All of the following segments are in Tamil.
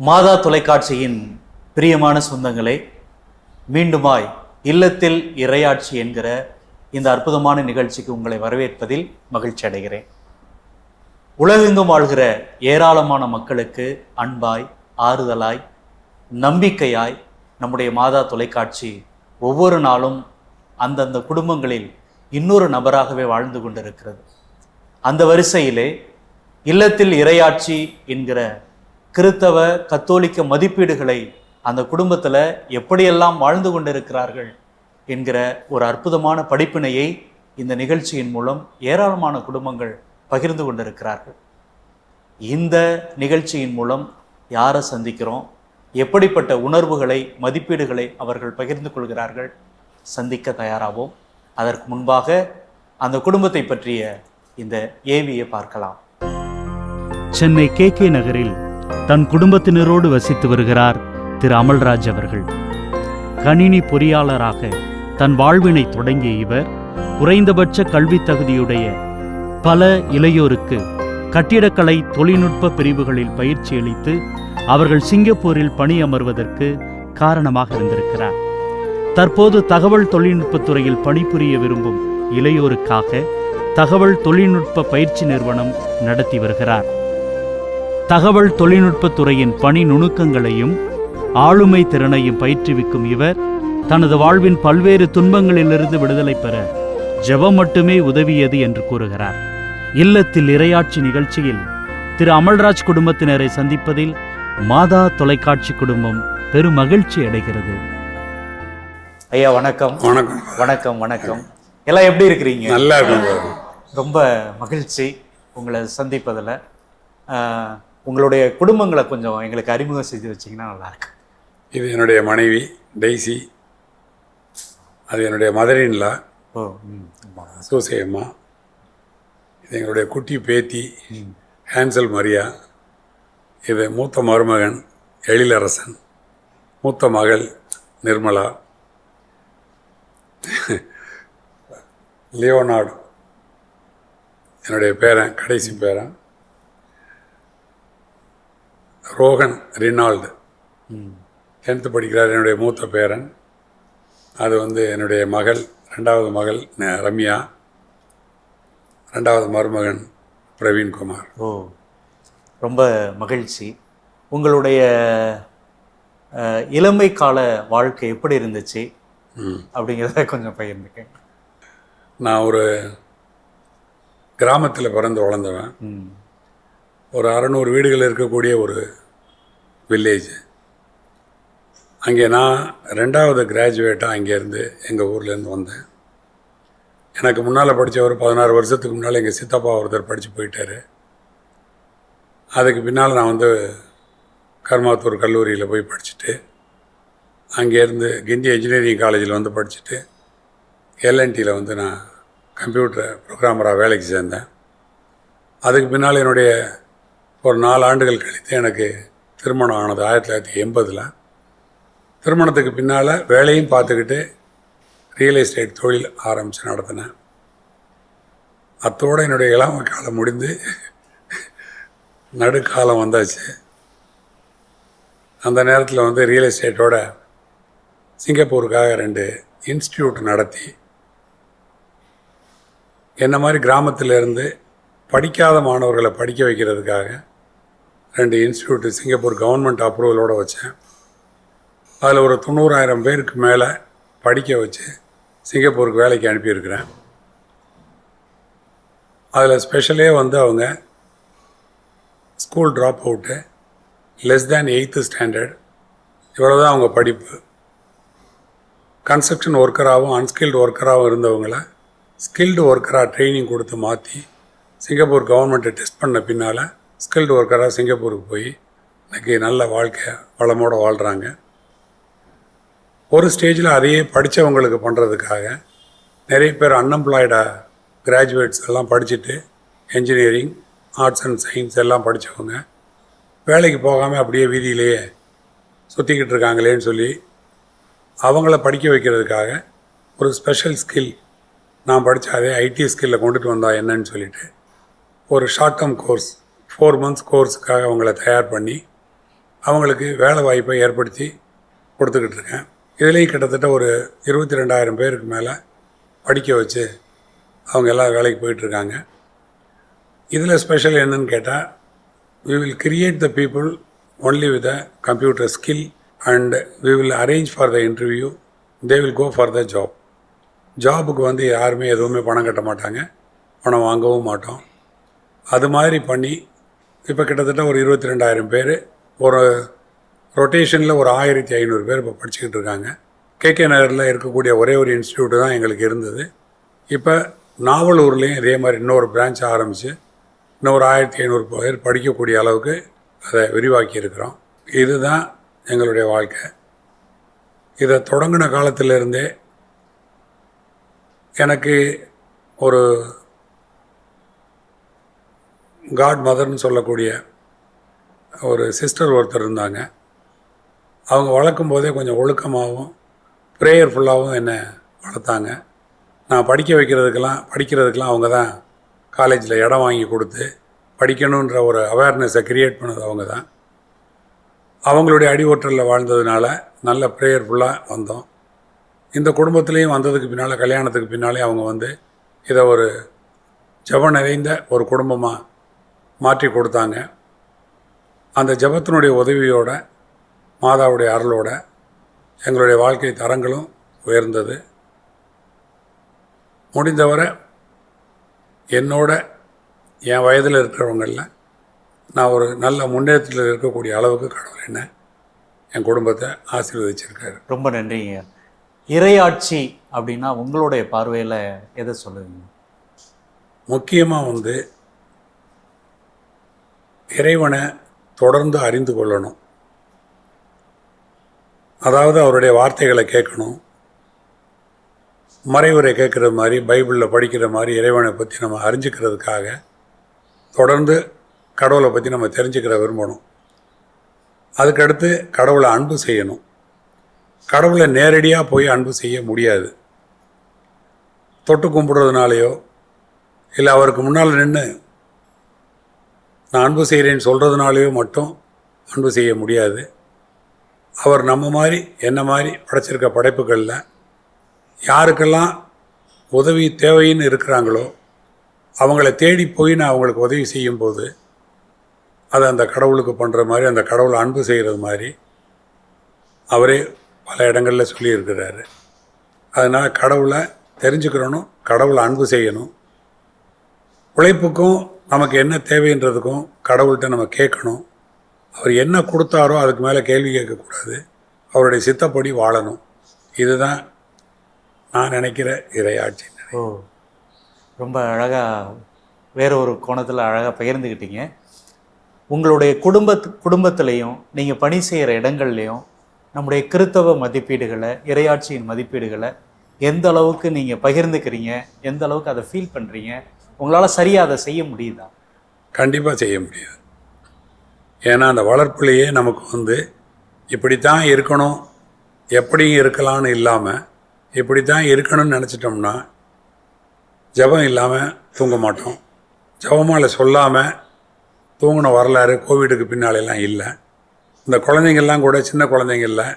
மாதா தொலைக்காட்சியின் பிரியமான சொந்தங்களே, மீண்டுமாய் இல்லத்தில் இறையாட்சி என்கிற இந்த அற்புதமான நிகழ்ச்சிக்கு உங்களை வரவேற்பதில் மகிழ்ச்சி அடைகிறேன். உலகெங்கும் வாழ்கிற ஏராளமான மக்களுக்கு அன்பாய், ஆறுதலாய், நம்பிக்கையாய் நம்முடைய மாதா தொலைக்காட்சி ஒவ்வொரு நாளும் அந்தந்த குடும்பங்களில் இன்னொரு நபராகவே வாழ்ந்து கொண்டிருக்கிறது. அந்த வரிசையிலே இல்லத்தில் இறையாட்சி என்கிற கிறித்தவ கத்தோலிக்க மதிப்பீடுகளை அந்த குடும்பத்தில் எப்படியெல்லாம் வாழ்ந்து கொண்டிருக்கிறார்கள் என்கிற ஒரு அற்புதமான படிப்பினையை இந்த நிகழ்ச்சியின் மூலம் ஏராளமான குடும்பங்கள் பகிர்ந்து கொண்டிருக்கிறார்கள். இந்த நிகழ்ச்சியின் மூலம் யாரை சந்திக்கிறோம், எப்படிப்பட்ட உணர்வுகளை, மதிப்பீடுகளை அவர்கள் பகிர்ந்து கொள்கிறார்கள், சந்திக்க தயாராவோம். அதற்கு முன்பாக அந்த குடும்பத்தை பற்றிய இந்த ஏவியை பார்க்கலாம். சென்னை KK நகரில் தன் குடும்பத்தினரோடு வசித்து வருகிறார் திரு அமல்ராஜ் அவர்கள். கணினி பொறியாளராக தன் வாழ்வினை தொடங்கிய இவர் குறைந்தபட்ச கல்வி தகுதியுடைய பல இளையோருக்கு கட்டிடக்கலை தொழில்நுட்ப பிரிவுகளில் பயிற்சி அளித்து அவர்கள் சிங்கப்பூரில் பணியமர்வதற்கு காரணமாக இருந்திருக்கிறார். தற்போது தகவல் தொழில்நுட்பத்துறையில் பணிபுரிய விரும்பும் இளையோருக்காக தகவல் தொழில்நுட்ப பயிற்சி நிறுவனம் நடத்தி வருகிறார். தகவல் தொழில்நுட்பத்துறையின் பணி நுணுக்கங்களையும் ஆளுமை திறனையும் பயிற்றுவிக்கும் இவர் தனது வாழ்வின் பல்வேறு துன்பங்களிலிருந்து விடுதலை பெற ஜெபம் மட்டுமே உதவியது என்று கூறுகிறார். இல்லத்தில் இறையாட்சி நிகழ்ச்சியில் திரு அமல்ராஜ் குடும்பத்தினரை சந்திப்பதில் மாதா தொலைக்காட்சி குடும்பம் பெரும் மகிழ்ச்சி அடைகிறது. ஐயா வணக்கம். வணக்கம். வணக்கம். வணக்கம். எல்லாம் எப்படி இருக்கிறீங்க? நல்லா இருக்கு. ரொம்ப மகிழ்ச்சி உங்களை சந்திப்பதில். உங்களுடைய குடும்பங்களை கொஞ்சம் எங்களுக்கு அறிமுகம் செய்து வச்சிங்கன்னா நல்லாயிருக்கு. இது என்னுடைய மனைவி டெய்சி, அது என்னுடைய மதரின்லா சூசை அம்மா, இது எங்களுடைய குட்டி பேத்தி ஹேன்சல் மரியா, இது மூத்த மருமகன் எழிலரசன், மூத்த மகள் நிர்மலா, லியோனார்டு என்னுடைய பேரன், கடைசி பேரன் ரோகன் ரினால்டு 10th படிக்கிறார், என்னுடைய மூத்த பேரன். அது என்னுடைய மகள், 2வது மகள் ரம்யா, 2வது மருமகன் பிரவீன்குமார். ஓ, ரொம்ப மகிழ்ச்சி. உங்களுடைய இளமை கால வாழ்க்கை எப்படி இருந்துச்சு அப்படிங்கிறத கொஞ்சம் பகிர்ந்துக்கேன். நான் ஒரு கிராமத்தில் பிறந்து வளர்ந்தவன். ஒரு 600 வீடுகள் இருக்கக்கூடிய ஒரு வில்லேஜ். அங்கே நான் 2வது கிராஜுவேட்டாக அங்கேருந்து எங்கள் ஊர்லேருந்து வந்தேன். எனக்கு முன்னால் படித்த ஒரு 16 வருஷத்துக்கு முன்னால் எங்கள் சித்தப்பா ஒருத்தர் படித்து போயிட்டார். அதுக்கு பின்னால் நான் கர்மாத்தூர் கல்லூரியில் போய் படிச்சுட்டு அங்கேருந்து கிண்டி இன்ஜினியரிங் காலேஜில் படிச்சுட்டு LNTயில் நான் கம்ப்யூட்டர் ப்ரோக்ராமராக வேலைக்கு சேர்ந்தேன். அதுக்கு பின்னால் என்னுடைய ஒரு 4 ஆண்டுகள் கழித்து எனக்கு திருமணம் ஆனது 1980. திருமணத்துக்கு பின்னால் வேலையும் பார்த்துக்கிட்டு ரியல் எஸ்டேட் தொழில் ஆரம்பித்து நடத்தினேன். அத்தோடு என்னுடைய இளமை காலம் முடிந்து நடுக்காலம் வந்தாச்சு. அந்த நேரத்தில் ரியல் எஸ்டேட்டோட சிங்கப்பூருக்காக 2 இன்ஸ்டியூட் நடத்தி என்ன மாதிரி கிராமத்திலேருந்து படிக்காத மாணவர்களை படிக்க வைக்கிறதுக்காக 2 இன்ஸ்டியூட்டு சிங்கப்பூர் கவர்மெண்ட் அப்ரூவலோடு வச்சேன். அதில் ஒரு 90,000 பேருக்கு மேலே படிக்க வச்சு சிங்கப்பூருக்கு வேலைக்கு அனுப்பியிருக்கிறேன். அதில் ஸ்பெஷலே அவங்க school drop out, less than 8th standard, இவ்வளோ தான் அவங்க படிப்பு. கன்ஸ்ட்ரக்ஷன் ஒர்க்கராகவும் அன்ஸ்கில்டு ஒர்க்கராகவும் இருந்தவங்கள ஸ்கில்டு ஒர்க்கராக ட்ரைனிங் கொடுத்து மாற்றி சிங்கப்பூர் கவர்மெண்ட்டை டெஸ்ட் பண்ண பின்னால் ஸ்கில்டு ஒர்க்கராக சிங்கப்பூருக்கு போய் இன்றைக்கி நல்ல வாழ்க்கை வளமோடு வாழ்கிறாங்க. ஒரு ஸ்டேஜில் அதையே படித்தவங்களுக்கு பண்ணுறதுக்காக நிறைய பேர் அன்எம்ப்ளாய்டாக கிராஜுவேட்ஸ் எல்லாம் படிச்சுட்டு என்ஜினியரிங், ஆர்ட்ஸ் அண்ட் சயின்ஸ் எல்லாம் படித்தவங்க வேலைக்கு போகாமல் அப்படியே வீதியிலேயே சுற்றிக்கிட்டு இருக்காங்களேன்னு சொல்லி அவங்கள படிக்க வைக்கிறதுக்காக ஒரு ஸ்பெஷல் ஸ்கில், நான் படித்த அதே IT ஸ்கில்லை கொண்டுட்டு வந்தால் என்னன்னு சொல்லிட்டு ஒரு ஷார்ட் டேர்ம் கோர்ஸ் 4 months கோர்ஸுக்காக அவங்கள தயார் பண்ணி அவங்களுக்கு வேலை வாய்ப்பை ஏற்படுத்தி கொடுத்துக்கிட்டு இருக்கேன். இதுலேயும் கிட்டத்தட்ட ஒரு 22,000 பேருக்கு மேலே படிக்க வச்சு அவங்க எல்லாம் வேலைக்கு போயிட்டுருக்காங்க. இதில் ஸ்பெஷல் என்னன்னு கேட்டால், we will create the people only with a computer skill and we will arrange for the interview, they will go for the job. ஜாபுக்கு வந்து யாருமே எதுவுமே பணம் கட்ட மாட்டாங்க, பணம் வாங்கவும் மாட்டோம். அது மாதிரி பண்ணி இப்போ கிட்டத்தட்ட ஒரு 22,000 பேர் ஒரு ரொட்டேஷனில் ஒரு 1,500 பேர் இப்போ படிச்சுக்கிட்டு இருக்காங்க. கேகே நகரில் இருக்கக்கூடிய ஒரே ஒரு இன்ஸ்டியூட்டு தான் எங்களுக்கு இருந்தது. இப்போ நாவலூர்லேயும் இதே மாதிரி இன்னொரு பிரான்ச் ஆரம்பித்து இன்னொரு 1,500 பேர் படிக்கக்கூடிய அளவுக்கு அதை விரிவாக்கி இருக்கிறோம். இதுதான் எங்களுடைய வாழ்க்கை. இதை தொடங்கின காலத்திலிருந்தே எனக்கு ஒரு காட் மதர்னு சொல்லக்கூடிய ஒரு சிஸ்டர் ஒருத்தர் இருந்தாங்க. அவங்க வளர்க்கும் போதே கொஞ்சம் ஒழுக்கமாகவும் ப்ரேயர்ஃபுல்லாகவும் என்னை வளர்த்தாங்க. நான் படிக்கிறதுக்கெல்லாம் அவங்க தான் காலேஜில் இடம் வாங்கி கொடுத்து படிக்கணுன்ற ஒரு அவேர்னஸை க்ரியேட் பண்ணது அவங்க தான். அவங்களுடைய அடிவொற்றலில் வாழ்ந்ததுனால நல்ல ப்ரேயர்ஃபுல்லாக வந்தோம். இந்த குடும்பத்துலேயும் வந்ததுக்கு பின்னால், கல்யாணத்துக்கு பின்னாலே அவங்க வந்து இதை ஒரு ஜெபம் நிறைந்த ஒரு குடும்பமாக மாற்றி கொடுத்தாங்க. அந்த ஜெபத்தினுடைய உதவியோட, மாதாவுடைய அருளோட எங்களுடைய வாழ்க்கை தரங்களும் உயர்ந்தது. முடிந்தவரை என்னோட என் வயதில் இருக்கிறவங்களில் நான் ஒரு நல்ல முன்னேற்றத்தில் இருக்கக்கூடிய அளவுக்கு கடவுள் என்ன என் குடும்பத்தை ஆசீர்வதிச்சிருக்காரு. ரொம்ப நன்றிங்க. இறையாட்சி அப்படின்னா உங்களுடைய பார்வையில் எதை சொல்லுவீங்க? முக்கியமாக வந்து இறைவனை தொடர்ந்து அறிந்து கொள்ளணும். அதாவது அவருடைய வார்த்தைகளை கேட்கணும். மறைவுரை கேட்குற மாதிரி, பைபிளில் படிக்கிற மாதிரி இறைவனை பற்றி நம்ம அறிஞ்சிக்கிறதுக்காக தொடர்ந்து கடவுளை பற்றி நம்ம தெரிஞ்சுக்கிற விரும்பணும். அதுக்கடுத்து கடவுளை அன்பு செய்யணும். கடவுளை நேரடியாக போய் அன்பு செய்ய முடியாது. தொட்டு கும்பிட்றதுனாலையோ இல்லை அவருக்கு முன்னால் நின்று நான் அன்பு செய்கிறேன்னு சொல்கிறதுனாலையோ மட்டும் அன்பு செய்ய முடியாது. அவர் நம்ம மாதிரி என்ன மாதிரி படைச்சிருக்க படைப்புகளில் யாருக்கெல்லாம் உதவி தேவைன்னு இருக்கிறாங்களோ அவங்கள தேடி போய் நான் அவங்களுக்கு உதவி செய்யும்போது அதை அந்த கடவுளுக்கு பண்ணுற மாதிரி, அந்த கடவுளை அன்பு செய்கிறது மாதிரி அவரே பல இடங்களில் சொல்லியிருக்கிறாரு. அதனால் கடவுளை தெரிஞ்சுக்கிறணும், கடவுளை அன்பு செய்யணும். உழைப்புக்கும் நமக்கு என்ன தேவைன்றதுக்கும் கடவுள்கிட்ட நம்ம கேட்கணும். அவர் என்ன கொடுத்தாரோ அதுக்கு மேலே கேள்வி கேட்கக்கூடாது. அவருடைய சித்தப்படி வாழணும். இதுதான் நான் நினைக்கிற இறையாட்சி. ஓ, ரொம்ப அழகாக வேற ஒரு கோணத்தில் அழகாக பகிர்ந்துக்கிட்டீங்க. உங்களுடைய குடும்பத்திலையும் நீங்கள் பணி செய்கிற இடங்கள்லையும் நம்முடைய கிறித்தவ மதிப்பீடுகளை, இறையாட்சியின் மதிப்பீடுகளை எந்த அளவுக்கு நீங்கள் பகிர்ந்துக்கிறீங்க, எந்த அளவுக்கு அதை ஃபீல் பண்ணுறீங்க, உங்களால் சரியாக அதை செய்ய முடியுதா? கண்டிப்பாக செய்ய முடியாது. ஏன்னா அந்த வளர்ப்புலையே நமக்கு வந்து இப்படித்தான் இருக்கணும், எப்படியும் இருக்கலான்னு இல்லாமல் இப்படித்தான் இருக்கணும்னு நினச்சிட்டோம்னா ஜெபம் இல்லாமல் தூங்க மாட்டோம். ஜெபமாலை சொல்லாமல் தூங்கின வரலாறு கோவிடுக்கு பின்னாலெல்லாம் இல்லை. இந்த குழந்தைங்கள்லாம் கூட சின்ன குழந்தைங்களில்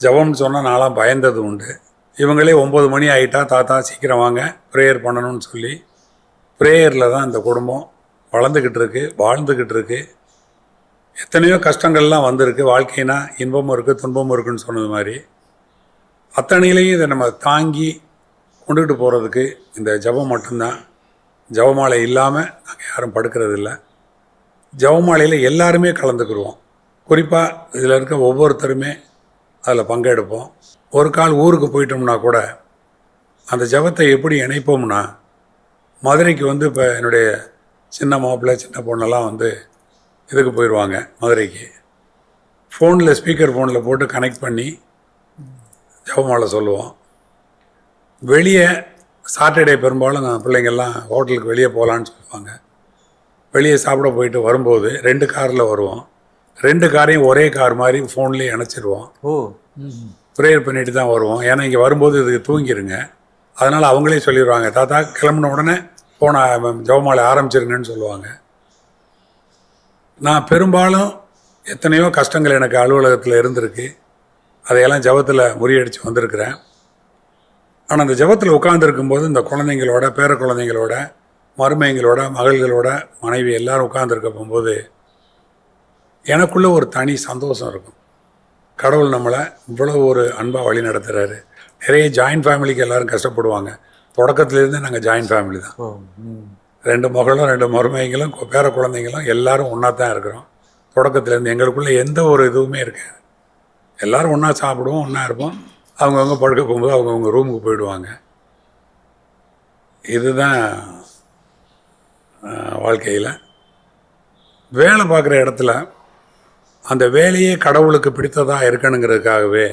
ஜெபம்னு சொன்னால் நான்லாம் பயந்தது உண்டு. இவங்களே 9 மணி ஆகிட்டா தாத்தா சீக்கிரம் வாங்க ப்ரேயர் பண்ணணும்னு சொல்லி ப்ரேயரில் தான் இந்த குடும்பம் வளர்ந்துக்கிட்டு இருக்கு, வாழ்ந்துக்கிட்டு இருக்கு. எத்தனையோ கஷ்டங்கள்லாம் வந்திருக்கு. வாழ்க்கைனா இன்பமும் இருக்குது துன்பமும் இருக்குன்னு சொன்னது மாதிரி அத்தனையிலையும் இதை நம்ம தாங்கி கொண்டுகிட்டு போகிறதுக்கு இந்த ஜெபம் மட்டும்தான். ஜெபமாலை இல்லாமல் நாங்கள் யாரும் படுக்கிறதில்ல. ஜெபமாலையில் எல்லாருமே கலந்துக்கிடுவோம். குறிப்பாக இதில் இருக்க ஒவ்வொருத்தருமே அதில் பங்கெடுப்போம். ஒரு கால் ஊருக்கு போயிட்டோம்னா கூட அந்த ஜெபத்தை எப்படி இணைப்போம்னா, மதுரைக்கு வந்து இப்போ என்னுடைய சின்ன மாப்பிள்ளை சின்ன பொண்ணெல்லாம் வந்து இதுக்கு போயிடுவாங்க மதுரைக்கு. ஃபோனில் ஸ்பீக்கர் ஃபோனில் போட்டு கனெக்ட் பண்ணி ஜெபமாலை சொல்லுவோம். வெளியே சாட்டர்டே பெரும்பாலும் பிள்ளைங்கள்லாம் ஹோட்டலுக்கு வெளியே போகலான்னு சொல்லுவாங்க. வெளியே சாப்பிட போயிட்டு வரும்போது 2 காரில் வருவோம். 2 காரையும் ஒரே கார் மாதிரி ஃபோன்லேயே இணைச்சிடுவோம். ப்ரேயர் பண்ணிட்டு தான் வருவோம். ஏன்னா இங்கே வரும்போது இதுக்கு தூங்கிடுங்க. அதனால் அவங்களே சொல்லிடுவாங்க, தாத்தா கிளம்புன உடனே போன ஜெபமாலை ஆரம்பிச்சிருங்கன்னு சொல்லுவாங்க. நான் பெரும்பாலும் எத்தனையோ கஷ்டங்கள் எனக்கு அலுவலகத்தில் இருந்திருக்கு. அதையெல்லாம் ஜபத்தில் முறியடித்து வந்திருக்கிறேன். ஆனால் அந்த ஜபத்தில் உட்காந்துருக்கும்போது இந்த குழந்தைங்களோட, பேர குழந்தைங்களோட, மருமைங்களோட, மகள்களோட, மனைவி எல்லோரும் உட்காந்துருக்க போகும்போது எனக்குள்ளே ஒரு தனி சந்தோஷம் இருக்கும். கடவுள் நம்மளை இவ்வளோ ஒரு அன்பாக வழி நடத்துகிறாரு. நிறைய ஜாயின்ட் ஃபேமிலிக்கு எல்லோரும் கஷ்டப்படுவாங்க. தொடக்கத்துலேருந்து நாங்கள் ஜாயின்ட் ஃபேமிலி தான். 2 மகளும் 2 மருமைங்களும் பேர குழந்தைங்களும் எல்லோரும் ஒன்றா தான் இருக்கிறோம். தொடக்கத்துலேருந்து எங்களுக்குள்ளே எந்த ஒரு இதுவுமே இருக்காது. எல்லோரும் ஒன்றா சாப்பிடுவோம், ஒன்றா இருப்போம். அவங்கவுங்க படுக்க போகும்போது அவங்கவுங்க ரூமுக்கு போயிடுவாங்க. இதுதான் வாழ்க்கையில். வேலை பார்க்குற இடத்துல அந்த வேலையே கடவுளுக்கு பிடித்ததாக இருக்கணுங்கிறதுக்காகவே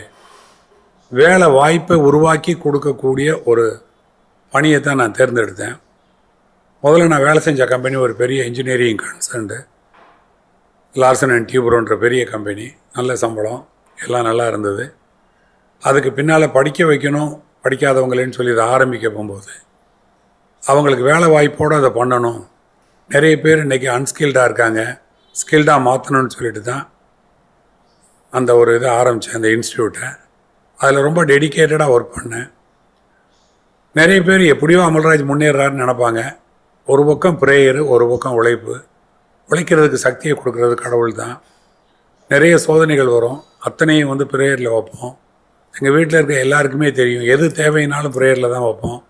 வேலை வாய்ப்பை உருவாக்கி கொடுக்கக்கூடிய ஒரு பணியை தான் நான் தேர்ந்தெடுத்தேன். முதல்ல நான் வேலை செஞ்ச கம்பெனி ஒரு பெரிய இன்ஜினியரிங் கன்சர்ன்டு, லார்சன் அண்ட் டியூப்ரோன்ற பெரிய கம்பெனி. நல்ல சம்பளம், எல்லாம் நல்லா இருந்தது. அதுக்கு பின்னால் படிக்க வைக்கணும் படிக்காதவங்களேன்னு சொல்லி இதை ஆரம்பிக்க போகும்போது அவங்களுக்கு வேலை வாய்ப்போடு அதை பண்ணணும். நிறைய பேர் இன்றைக்கி அன்ஸ்கில்டாக இருக்காங்க, ஸ்கில்டாக மாற்றணும்னு சொல்லிட்டு தான் அந்த ஒரு இதை ஆரம்பித்தேன், அந்த இன்ஸ்டியூட்டை. அதில் ரொம்ப டெடிக்கேட்டடாக ஒர்க் பண்ணேன். நிறைய பேர் எப்படியோ அமல்ராஜ் முன்னேறாருன்னு நினப்பாங்க. ஒரு பக்கம் ப்ரேயரு, ஒரு பக்கம் உழைப்பு. உழைக்கிறதுக்கு சக்தியை கொடுக்குறது கடவுள் தான். நிறைய சோதனைகள் வரும், அத்தனையும் ப்ரேயரில் வைப்போம். எங்கள் வீட்டில் இருக்க எல்லாருக்குமே தெரியும், எது தேவைனாலும் ப்ரேயரில் தான் வைப்போம்.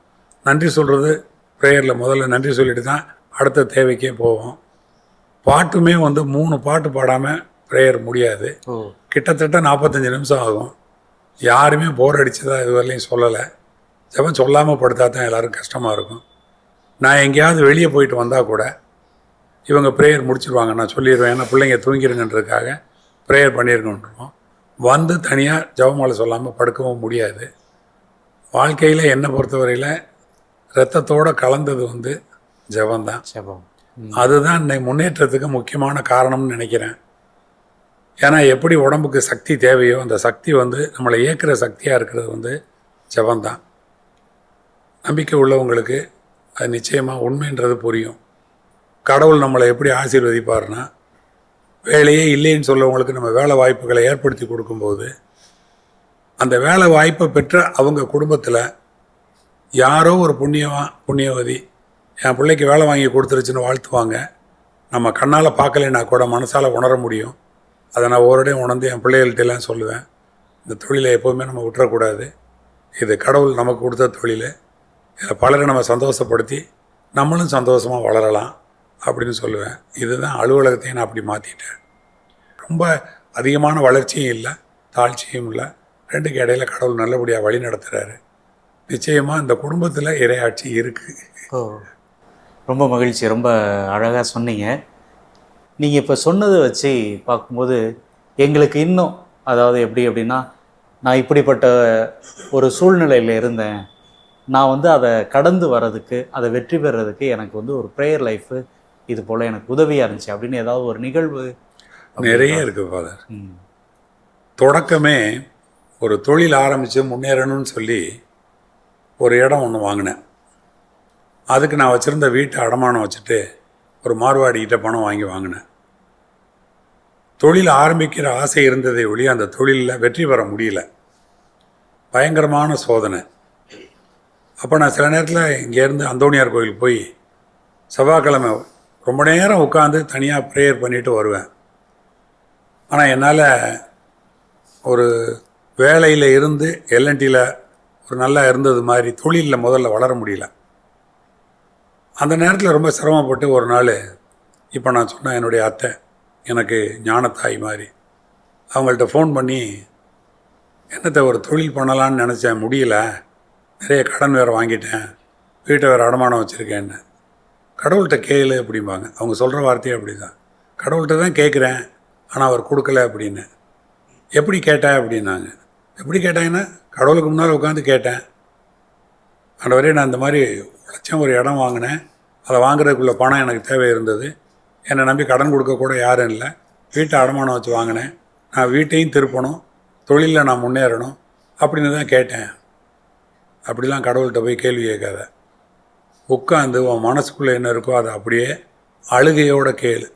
நன்றி சொல்கிறது ப்ரேயரில் முதல்ல நன்றி சொல்லிட்டு தான் அடுத்த தேவைக்கே போவோம். பாட்டுமே 3 பாட்டு பாடாமல் ப்ரேயர் முடியாது. கிட்டத்தட்ட 45 நிமிஷம் ஆகும். யாருமே போர் அடித்ததா இதுவரையிலையும் சொல்லலை. ஜபம் சொல்லாமல் படுத்தா தான் எல்லோரும் கஷ்டமாக இருக்கும். நான் எங்கேயாவது வெளியே போயிட்டு வந்தால் கூட இவங்க ப்ரேயர் முடிச்சிருவாங்க, நான் சொல்லிடுவேன். ஏன்னா பிள்ளைங்க தூங்கிடுங்கன்றதுக்காக ப்ரேயர் பண்ணியிருக்கோன்றோம். தனியாக ஜபமாலை சொல்லாமல் படுக்கவும் முடியாது. வாழ்க்கையில் என்னை பொறுத்தவரையில் இரத்தத்தோடு கலந்தது ஜபம்தான். அதுதான் இன்னைக்கு முன்னேற்றத்துக்கு முக்கியமான காரணம்னு நினைக்கிறேன். ஏன்னா எப்படி உடம்புக்கு சக்தி தேவையோ அந்த சக்தி நம்மளை இயக்கிற சக்தியாக இருக்கிறது ஜபம்தான். நம்பிக்கை உள்ளவங்களுக்கு அது நிச்சயமாக உண்மைன்றது புரியும். கடவுள் நம்மளை எப்படி ஆசீர்வதிப்பார்னா, வேலையே இல்லைன்னு சொல்லவங்களுக்கு நம்ம வேலை வாய்ப்புகளை ஏற்படுத்தி கொடுக்கும்போது அந்த வேலை வாய்ப்பை பெற்ற அவங்க குடும்பத்தில் யாரோ ஒரு புண்ணியவதி என் பிள்ளைக்கு வேலை வாங்கி கொடுத்துருச்சுன்னு வாழ்த்துவாங்க. நம்ம கண்ணால் பார்க்கலைன்னா கூட மனசால் உணர முடியும். அதை நான் ஒருடையும் உணர்ந்து என் பிள்ளைகள்கிட்டலாம் சொல்லுவேன், இந்த தொழிலை எப்போவுமே நம்ம விட்டுறக்கூடாது. இது கடவுள் நமக்கு கொடுத்த தொழில். இதில் பலரை நம்ம சந்தோஷப்படுத்தி நம்மளும் சந்தோஷமாக வளரலாம் அப்படின்னு சொல்லுவேன். இதுதான் அலுவலகத்தையும் நான் அப்படி மாற்றிட்டேன். ரொம்ப அதிகமான வளர்ச்சியும் இல்லை, தாழ்ச்சியும் இல்லை. ரெண்டுக்கு இடையில கடவுள் நல்லபடியாக வழி நடத்துகிறாரு. நிச்சயமாக இந்த குடும்பத்தில் இறையாட்சி இருக்குது. ரொம்ப மகிழ்ச்சி, ரொம்ப அழகாக சொன்னீங்க. நீங்கள் இப்போ சொன்னதை வச்சு பார்க்கும்போது எங்களுக்கு இன்னும், அதாவது எப்படி அப்படின்னா, நான் இப்படிப்பட்ட ஒரு சூழ்நிலையில் இருந்தேன், நான் அதை கடந்து வர்றதுக்கு, அதை வெற்றி பெறதுக்கு எனக்கு ஒரு ப்ரேயர் லைஃபு இது போல் எனக்கு உதவியாக இருந்துச்சு அப்படின்னு ஏதாவது ஒரு நிகழ்வு? நிறைய இருக்குது ஃபாதர். தொடக்கமே ஒரு தொழில் ஆரம்பித்து முன்னேறணும்னு சொல்லி ஒரு இடம் ஒன்று வாங்கினேன். அதுக்கு நான் வச்சுருந்த வீட்டை அடமானம் வச்சுட்டு ஒரு மார்வாடிக்கிட்ட பணம் வாங்கினேன். தொழில் ஆரம்பிக்கிற ஆசை இருந்ததை ஒழிய அந்த தொழிலில் வெற்றி பெற முடியல. பயங்கரமான சோதனை. அப்போ நான் சில நேரத்தில் இங்கேருந்து அந்தோணியார் கோயிலுக்கு போய் செவ்வாய்க்கிழமை ரொம்ப நேரம் உட்காந்து தனியாக ப்ரேயர் பண்ணிவிட்டு வருவேன். ஆனால் என்னால் ஒரு வேலையில் இருந்து எல்என்டியில் ஒரு நல்லா இருந்தது மாதிரி தொழிலில் முதல்ல வளர முடியல. அந்த நேரத்தில் ரொம்ப சிரமப்பட்டு ஒரு நாள், இப்போ நான் சொன்னேன், என்னுடைய அத்தை எனக்கு ஞானத்தாய் மாதிரி, அவங்கள்ட்ட ஃபோன் பண்ணி, என்னத்தை ஒரு தொழில் பண்ணலான்னு நினச்சேன், முடியல, நிறைய கடன் வேறு வாங்கிட்டேன், வீட்டை வேறு அடமானம் வச்சுருக்கேன்னு. கடவுள்கிட்ட கேளு அப்படிம்பாங்க. அவங்க சொல்கிற வார்த்தையே அப்படி தான். கடவுள்கிட்ட தான் கேட்குறேன், ஆனால் அவர் கொடுக்கல அப்படின்னு. எப்படி கேட்டேன் அப்படின்னாங்க. எப்படி கேட்டாங்கன்னா, கடவுளுக்கு முன்னால் உட்காந்து கேட்டேன், ஆண்டவரே நான் இந்த மாதிரி உழைச்சேன், ஒரு இடம் வாங்கினேன், அதை வாங்குறதுக்குள்ள பணம் எனக்கு தேவை இருந்தது, என்னை நம்பி கடன் கொடுக்கக்கூட யாரும் இல்லை, வீட்டை அடமானம் வச்சு வாங்கினேன், நான் வீட்டையும் திருப்பணும், தொழிலில் நான் முன்னேறணும் அப்படின்னு தான் கேட்டேன். அப்படிலாம் கடவுள்கிட்ட போய் கேள்வி கேட்காத, உட்காந்து உன் மனசுக்குள்ளே என்ன இருக்கோ அதை அப்படியே அழுகையோடு கேளு,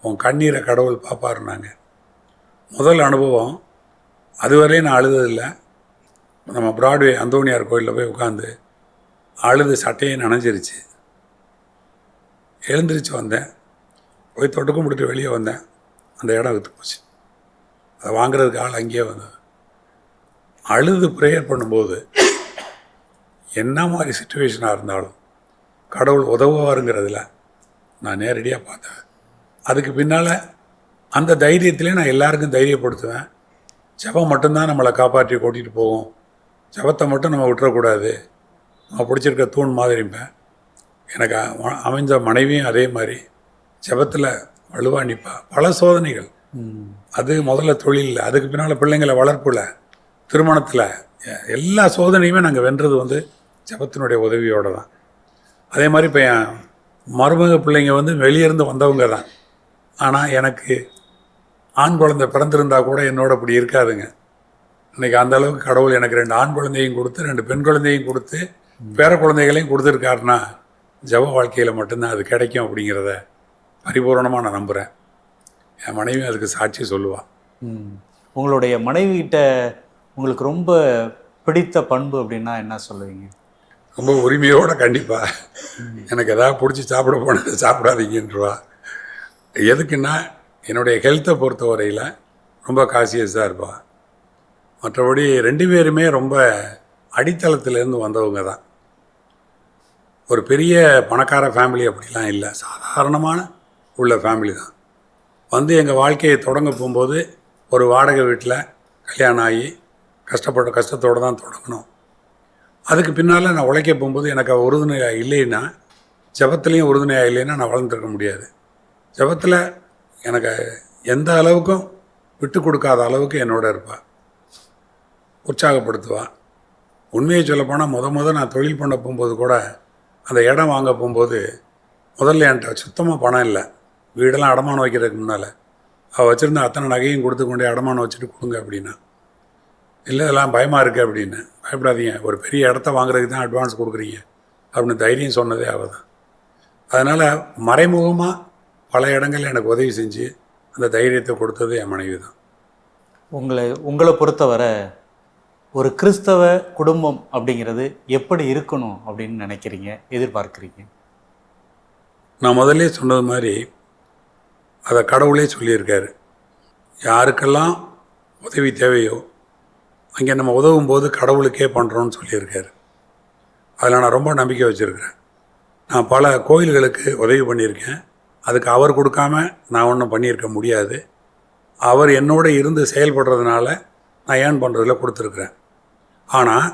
உன் கண்ணீரை கடவுள் பார்ப்பாருனாங்க. முதல் அனுபவம். அதுவரையும் நான் அழுததில்லை. நம்ம பிராட்வே அந்தோனியார் கோயிலில் போய் உட்காந்து அழுது சட்டையே நனைஞ்சிருச்சு. எழுந்திரிச்சு வந்தேன், போய் தொட்டுக்கும் முடிட்டு வெளியே வந்தேன். அந்த இடம் விற்று போச்சு. அதை வாங்குறதுக்கு ஆள் அங்கேயே வந்தது. அழுது ப்ரேயர் பண்ணும்போது என்ன மாதிரி சுச்சுவேஷனாக இருந்தாலும் கடவுள் உதவுவாருங்கிறதுல நான் நேரடியாக பார்த்தேன். அதுக்கு பின்னால் அந்த தைரியத்திலே நான் எல்லாருக்கும் தைரியப்படுத்துவேன். ஜெபம் மட்டும்தான் நம்மளை காப்பாற்றி கூட்டிகிட்டு போகும், ஜெபத்தை மட்டும் நம்ம விட்டுறக்கூடாது, நம்ம பிடிச்சிருக்க தூண் மாதிரிப்பேன். எனக்கு அமைஞ்ச மனைவியும் அதே மாதிரி ஜெபத்தில் வலுவாக நிற்பா. பல சோதனைகள், அது முதல்ல தொழிலில், அதுக்கு பின்னால் பிள்ளைங்களை வளர்ப்பில், திருமணத்தில், எல்லா சோதனையுமே நாங்கள் வென்றது வந்து ஜெபத்தினுடைய உதவியோடு தான். அதே மாதிரி இப்போ என் மருமக பிள்ளைங்க வந்து வெளியேருந்து வந்தவங்க தான். ஆனால் எனக்கு ஆண் குழந்தை பிறந்திருந்தா கூட என்னோட அப்படி இருக்காதுங்க. இன்றைக்கி அந்த அளவுக்கு கடவுள் எனக்கு 2 ஆண் குழந்தையும் கொடுத்து 2 பெண் குழந்தையும் கொடுத்து பேர குழந்தைகளையும் கொடுத்துருக்காருன்னா ஜெப வாழ்க்கையில் மட்டும்தான் அது கிடைக்கும் அப்படிங்கிறத பரிபூர்ணமாக நான் நம்புகிறேன். என் மனைவியும் அதுக்கு சாட்சி சொல்லுவாள். உங்களுடைய மனைவிகிட்ட உங்களுக்கு ரொம்ப பிடித்த பண்பு அப்படின்னா என்ன சொல்லுவீங்க? ரொம்ப உரிமையோடு கண்டிப்பாக எனக்கு எதாவது பிடிச்சி சாப்பிட போனது சாப்பிடாதீங்கன்றவா. எதுக்குன்னா என்னுடைய ஹெல்த்தை பொறுத்த வரையில் ரொம்ப காசியஸாக இருப்பாள். மற்றபடி 2 பேருமே ரொம்ப அடித்தளத்திலேருந்து வந்தவங்க தான். ஒரு பெரிய பணக்கார ஃபேமிலி அப்படிலாம் இல்லை, சாதாரணமான உள்ள ஃபேமிலி தான். வந்து எங்கள் வாழ்க்கையை தொடங்க போகும்போது ஒரு வாடகை வீட்டில் கல்யாணம் ஆகி கஷ்டத்தோடு தான் தொடங்கணும். அதுக்கு பின்னால் நான் உழைக்க போகும்போது எனக்கு உறுதுணையாக இல்லைன்னா, ஜெபத்துலேயும் உறுதுணையாக இல்லைன்னா நான் வளர்ந்துருக்க முடியாது. ஜெபத்தில் எனக்கு எந்த அளவுக்கும் விட்டு கொடுக்காத அளவுக்கு என்னோட இருப்பாள், உற்சாகப்படுத்துவாள். உண்மையை சொல்லப்போனால் நான் தொழில் பண்ண போகும்போது கூட அந்த இடம் வாங்க போகும்போது முதல்ல என்கிட்ட சுத்தமாக பணம் இல்லை. வீடெல்லாம் அடமானம் வைக்கிறதுக்கு முன்னால் அவள் வச்சுருந்த அத்தனை நகையும் கொடுத்து கொண்டே அடமானம் வச்சுட்டு கொடுங்க அப்படின்னா, இல்லை இதெல்லாம் பயமாக இருக்குது அப்படின்னு. பயப்படாதீங்க, ஒரு பெரிய இடத்த வாங்குறதுக்கு தான் அட்வான்ஸ் கொடுக்குறீங்க அப்படின்னு தைரியம் சொன்னதே அவள் தான். அதனால் மறைமுகமாக பல இடங்கள் எனக்கு உதவி செஞ்சு அந்த தைரியத்தை கொடுத்தது என் மனைவி தான். உங்களை பொறுத்தவரை ஒரு கிறிஸ்தவ குடும்பம் அப்படிங்கிறது எப்படி இருக்கணும் அப்படின்னு நினைக்கிறீங்க, எதிர்பார்க்குறீங்க? நான் முதல்ல சொன்னது மாதிரி அதை கடவுளே சொல்லியிருக்காரு. யாருக்கெல்லாம் உதவி தேவையோ அங்கே நம்ம உதவும் போது கடவுளுக்கே பண்ணுறோன்னு சொல்லியிருக்காரு. அதில் நான் ரொம்ப நம்பிக்கை வச்சுருக்கிறேன். நான் பல கோயில்களுக்கு உதவி பண்ணியிருக்கேன். அதுக்கு அவர் கொடுக்காம நான் ஒன்றும் பண்ணியிருக்க முடியாது. அவர் என்னோட இருந்து செயல்படுறதுனால நான் ஏன் பண்ணுறதில் கொடுத்துருக்குறேன். ஆனால்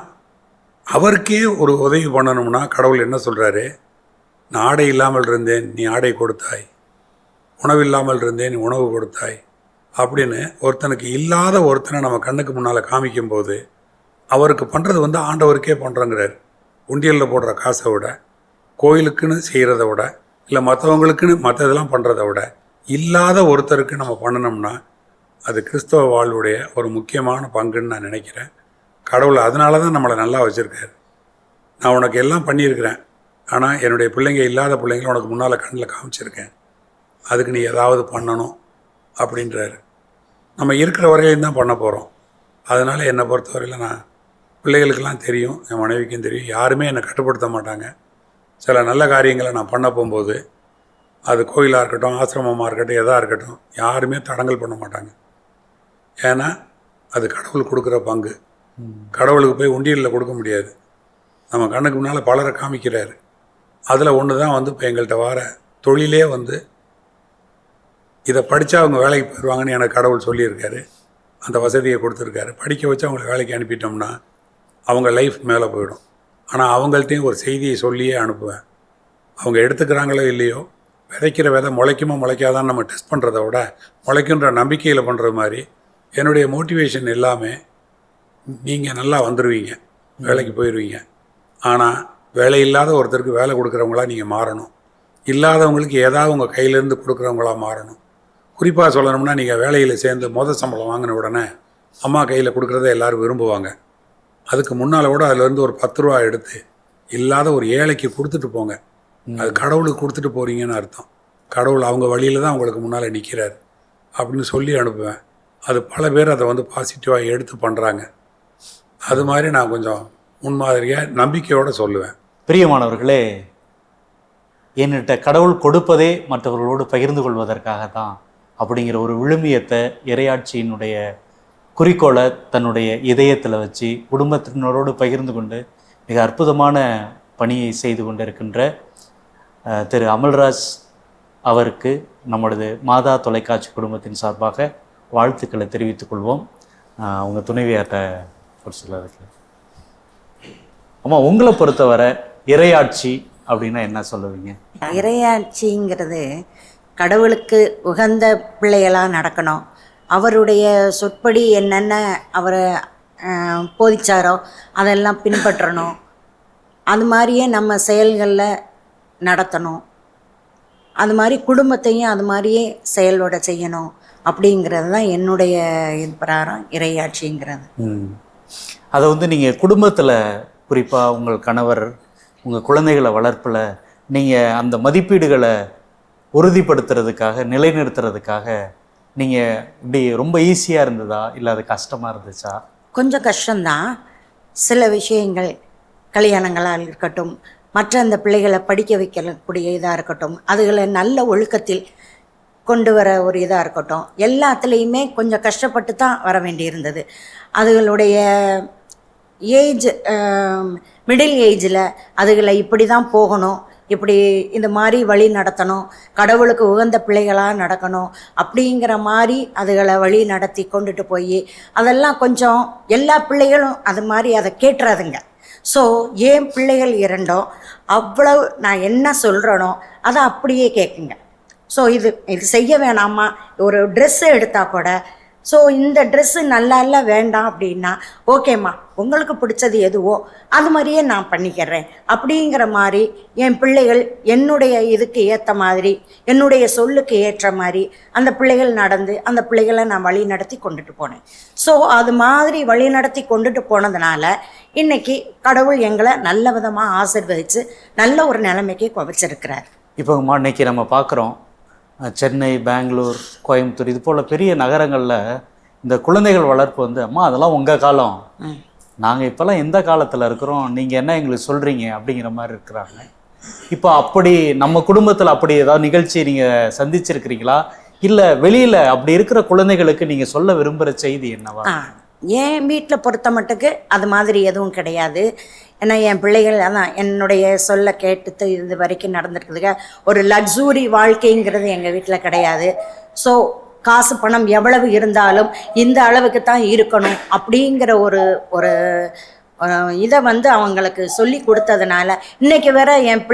அவருக்கே ஒரு உதவி பண்ணணும்னா கடவுள் என்ன சொல்கிறாரு? நான் ஆடை இல்லாமல் இருந்தேன், நீ ஆடை கொடுத்தாய், உணவு இல்லாமல் இருந்தேன், நீ உணவு கொடுத்தாய் அப்படின்னு ஒருத்தனுக்கு இல்லாத ஒருத்தனை நம்ம கண்ணுக்கு முன்னால் காமிக்கும்போது அவருக்கு பண்ணுறது வந்து ஆண்டவருக்கே பண்ணுறோங்கிறார். உண்டியலில் போடுற காசை விட, கோயிலுக்குன்னு செய்கிறத விட, இல்லை மற்றவங்களுக்குன்னு மற்ற இதெல்லாம் பண்ணுறத விட இல்லாத ஒருத்தருக்கு நம்ம பண்ணணும்னா அது கிறிஸ்தவ வாழ்வுடைய ஒரு முக்கியமான பங்குன்னு நான் நினைக்கிறேன். கடவுள் அதனால தான் நம்மளை நல்லா வச்சுருக்காரு. நான் உனக்கு எல்லாம் பண்ணியிருக்கிறேன், ஆனால் என்னுடைய பிள்ளைங்க இல்லாத பிள்ளைங்கள உனக்கு முன்னால் கண்ணில் காமிச்சிருக்கேன், அதுக்கு நீ ஏதாவது பண்ணணும் அப்படின்றாரு. நம்ம இருக்கிற வரையிலும் தான் பண்ண போகிறோம். அதனால் என்னை பொறுத்தவரையில் நான் பிள்ளைகளுக்கெல்லாம் தெரியும், என் மனைவிக்கும் தெரியும், யாருமே என்னை கட்டுப்படுத்த மாட்டாங்க. சில நல்ல காரியங்களை நான் பண்ண போகும்போது அது கோயிலாக இருக்கட்டும், ஆசிரமமாக இருக்கட்டும், எதாக இருக்கட்டும், யாருமே தடங்கல் பண்ண மாட்டாங்க. ஏன்னா அது கடவுள் கொடுக்குற பங்கு. கடவுளுக்கு போய் உண்டியலில் கொடுக்க முடியாது. நம்ம கண்ணுக்கு முன்னால் பலரை காமிக்கிறாரு. அதில் ஒன்று தான் வந்து இப்போ எங்கள்கிட்ட வர தொழிலே வந்து இதை படித்தா அவங்க வேலைக்கு போயிடுவாங்கன்னு எனக்கு கடவுள் சொல்லியிருக்காரு. அந்த வசதியை கொடுத்துருக்காரு. படிக்க வச்சு அவங்கள வேலைக்கு அனுப்பிட்டோம்னா அவங்க லைஃப் மேலே போயிடும். ஆனால் அவங்கள்ட்டையும் ஒரு செய்தியை சொல்லியே அனுப்புவேன். அவங்க எடுத்துக்கிறாங்களோ இல்லையோ, விதைக்கிற விதை முளைக்குமோ முளைக்காதான்னு நம்ம டெஸ்ட் பண்ணுறத விட முளைக்குன்ற நம்பிக்கையில் பண்ணுற மாதிரி என்னுடைய மோட்டிவேஷன் எல்லாமே நீங்கள் நல்லா வந்துடுவீங்க, வேலைக்கு போயிடுவீங்க. ஆனால் வேலை இல்லாத ஒருத்தருக்கு வேலை கொடுக்குறவங்களா நீங்கள் மாறணும். இல்லாதவங்களுக்கு ஏதாவது உங்கள் கையிலேருந்து கொடுக்குறவங்களா மாறணும். குறிப்பாக சொல்லணும்னா, நீங்கள் வேலையில் சேர்ந்து சம்பளம் வாங்கின உடனே அம்மா கையில் கொடுக்குறத எல்லோரும் விரும்புவாங்க. அதுக்கு முன்னால் கூட அதிலேருந்து ஒரு 10 ரூபா எடுத்து இல்லாத ஒரு ஏழைக்கு கொடுத்துட்டு போங்க. அது கடவுளுக்கு கொடுத்துட்டு போகிறீங்கன்னு அர்த்தம். கடவுள் அவங்க வழியில் தான் உங்களுக்கு முன்னால் நிற்கிறார் அப்படின்னு சொல்லி அனுப்புவேன். அது பல பேர் அதை வந்து பாசிட்டிவாக எடுத்து பண்ணுறாங்க. அது மாதிரி நான் கொஞ்சம் முன்மாதிரியாக நம்பிக்கையோடு சொல்லுவேன். பிரியமானவர்களே, என்கிட்ட கடவுள் கொடுப்பதே மற்றவர்களோடு பகிர்ந்து கொள்வதற்காக தான் அப்படிங்கிற ஒரு விழுமியத்தை இறையாட்சியினுடைய குறிக்கோளை தன்னுடைய இதயத்தில் வச்சு குடும்பத்தினரோடு பகிர்ந்து கொண்டு மிக அற்புதமான பணியை செய்து கொண்டிருக்கின்ற திரு அமல்ராஜ் அவருக்கு நம்மளது மாதா தொலைக்காட்சி குடும்பத்தின் சார்பாக வாழ்த்துக்களை தெரிவித்துக் கொள்வோம். அவங்க துணைவியார்ட்ட ஒரு சில இருக்கு. அம்மா, உங்களை பொறுத்தவரை இறையாட்சி அப்படின்னா என்ன சொல்லுவீங்க? இறையாட்சிங்கிறது கடவுளுக்கு உகந்த பிள்ளைகளாக நடக்கணும். அவருடைய சொற்படி என்னென்ன அவர் போதிச்சாரோ அதெல்லாம் பின்பற்றணும். அது மாதிரியே நம்ம செயல்களில் நடத்தணும். அது மாதிரி குடும்பத்தையும் அது மாதிரியே செயலோட செய்யணும். அப்படிங்கிறது தான் என்னுடைய இது பிரகாரம் இறையாட்சிங்கிறது. அதை வந்து நீங்கள் குடும்பத்தில், குறிப்பாக உங்கள் கணவர், உங்கள் குழந்தைகளை வளர்ப்பில் நீங்கள் அந்த மதிப்பீடுகளை உறுதிப்படுத்துறதுக்காக, நிலைநிறுத்துறதுக்காக நீங்கள் இப்படி ரொம்ப ஈஸியாக இருந்ததா, இல்லை அது கஷ்டமாக இருந்துச்சா? கொஞ்சம் கஷ்டம்தான். சில விஷயங்கள், கல்யாணங்களாக இருக்கட்டும், மற்ற அந்த பிள்ளைகளை படிக்க வைக்கக்கூடிய இதாக இருக்கட்டும், அதுகளை நல்ல ஒழுக்கத்தில் கொண்டு வர ஒரு இதாக இருக்கட்டும், எல்லாத்துலேயுமே கொஞ்சம் கஷ்டப்பட்டு தான் வர வேண்டியிருந்தது. அதுகளுடைய ஏஜ், மிடில் ஏஜில் அதுகளை இப்படி தான் போகணும், இப்படி இந்த மாதிரி வழி நடத்தணும், கடவுளுக்கு உகந்த பிள்ளைகளாக நடக்கணும் அப்படிங்கிற மாதிரி அதுகளை வழி நடத்தி கொண்டுட்டு போய் அதெல்லாம் கொஞ்சம் எல்லா பிள்ளைகளும் அது மாதிரி அதை கேட்டுறாதுங்க. ஸோ என் பிள்ளைகள் இரண்டும் அவ்வளவு நான் என்ன சொல்கிறேனோ அதை அப்படியே கேட்குங்க. ஸோ இது செய்ய வேணாமா, ஒரு ட்ரெஸ்ஸு எடுத்தால் கூட, ஸோ இந்த ட்ரெஸ்ஸு நல்லா இல்லை வேண்டாம் அப்படின்னா, ஓகேம்மா உங்களுக்கு பிடிச்சது எதுவோ அது மாதிரியே நான் பண்ணிக்கிறேன் அப்படிங்கிற மாதிரி என் பிள்ளைகள் என்னுடைய இதுக்கு ஏற்ற மாதிரி, என்னுடைய சொல்லுக்கு ஏற்ற மாதிரி அந்த பிள்ளைகள் நடந்து அந்த பிள்ளைகளை நான் வழி நடத்தி கொண்டுட்டு போனேன். ஸோ அது மாதிரி வழி நடத்தி கொண்டுட்டு போனதுனால இன்றைக்கி கடவுள் எங்களை நல்ல விதமாக ஆசீர்வதித்து நல்ல ஒரு நிலைமைக்கு வச்சிருக்கிறார். இப்போங்கம்மா, இன்றைக்கி நம்ம பார்க்குறோம் சென்னை, பெங்களூர், கோயம்புத்தூர் இது போல் பெரிய நகரங்களில் இந்த குழந்தைகள் வளர்ப்பு வந்து, அம்மா அதெல்லாம் உங்கள் காலம், நாங்கள் இப்போல்லாம் எந்த காலத்தில் இருக்கிறோம், நீங்கள் என்ன எங்களுக்கு சொல்கிறீங்க அப்படிங்கிற மாதிரி இருக்கிறாங்க. இப்போ அப்படி நம்ம குடும்பத்தில் அப்படி ஏதாவது நிகழ்ச்சி நீங்கள் சந்திச்சிருக்கிறீங்களா? இல்லை வெளியில் அப்படி இருக்கிற குழந்தைகளுக்கு நீங்கள் சொல்ல விரும்புகிற செய்தி என்னவா? என் வீட்டில் பொறுத்த மட்டுக்கு அது மாதிரி எதுவும் கிடையாது. ஏன்னா என் பிள்ளைகள் அதான் என்னுடைய சொல்ல கேட்டு இது வரைக்கும் நடந்துருக்குதுங்க. ஒரு லக்ஸூரி வாழ்க்கைங்கிறது எங்கள் வீட்டில் கிடையாது. ஸோ காசு பணம் எவ்வளவு இருந்தாலும் இந்த அளவுக்கு தான் இருக்கணும் அப்படிங்கிற ஒரு ஒரு இதை வந்து அவங்களுக்கு சொல்லி கொடுத்ததுனால இன்றைக்கி வேற என்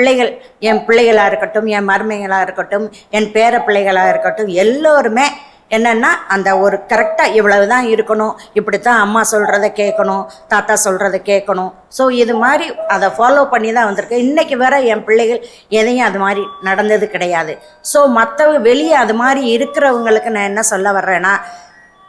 பிள்ளைகளாக இருக்கட்டும், என் மருமைகளாக இருக்கட்டும், என் பேர பிள்ளைகளாக இருக்கட்டும், எல்லோருமே என்னென்னா அந்த ஒரு கரெக்டாக இவ்வளவு தான் இருக்கணும், இப்படி தான் அம்மா சொல்கிறத கேட்கணும், தாத்தா சொல்கிறத கேட்கணும். ஸோ இது மாதிரி அதை ஃபாலோ பண்ணி தான் வந்திருக்கு. இன்றைக்கி வேற என் பிள்ளைகள் எதையும் அது மாதிரி நடந்தது கிடையாது. ஸோ மற்றவங்க வெளியே அது மாதிரி இருக்கிறவங்களுக்கு நான் என்ன சொல்ல வர்றேன்னா,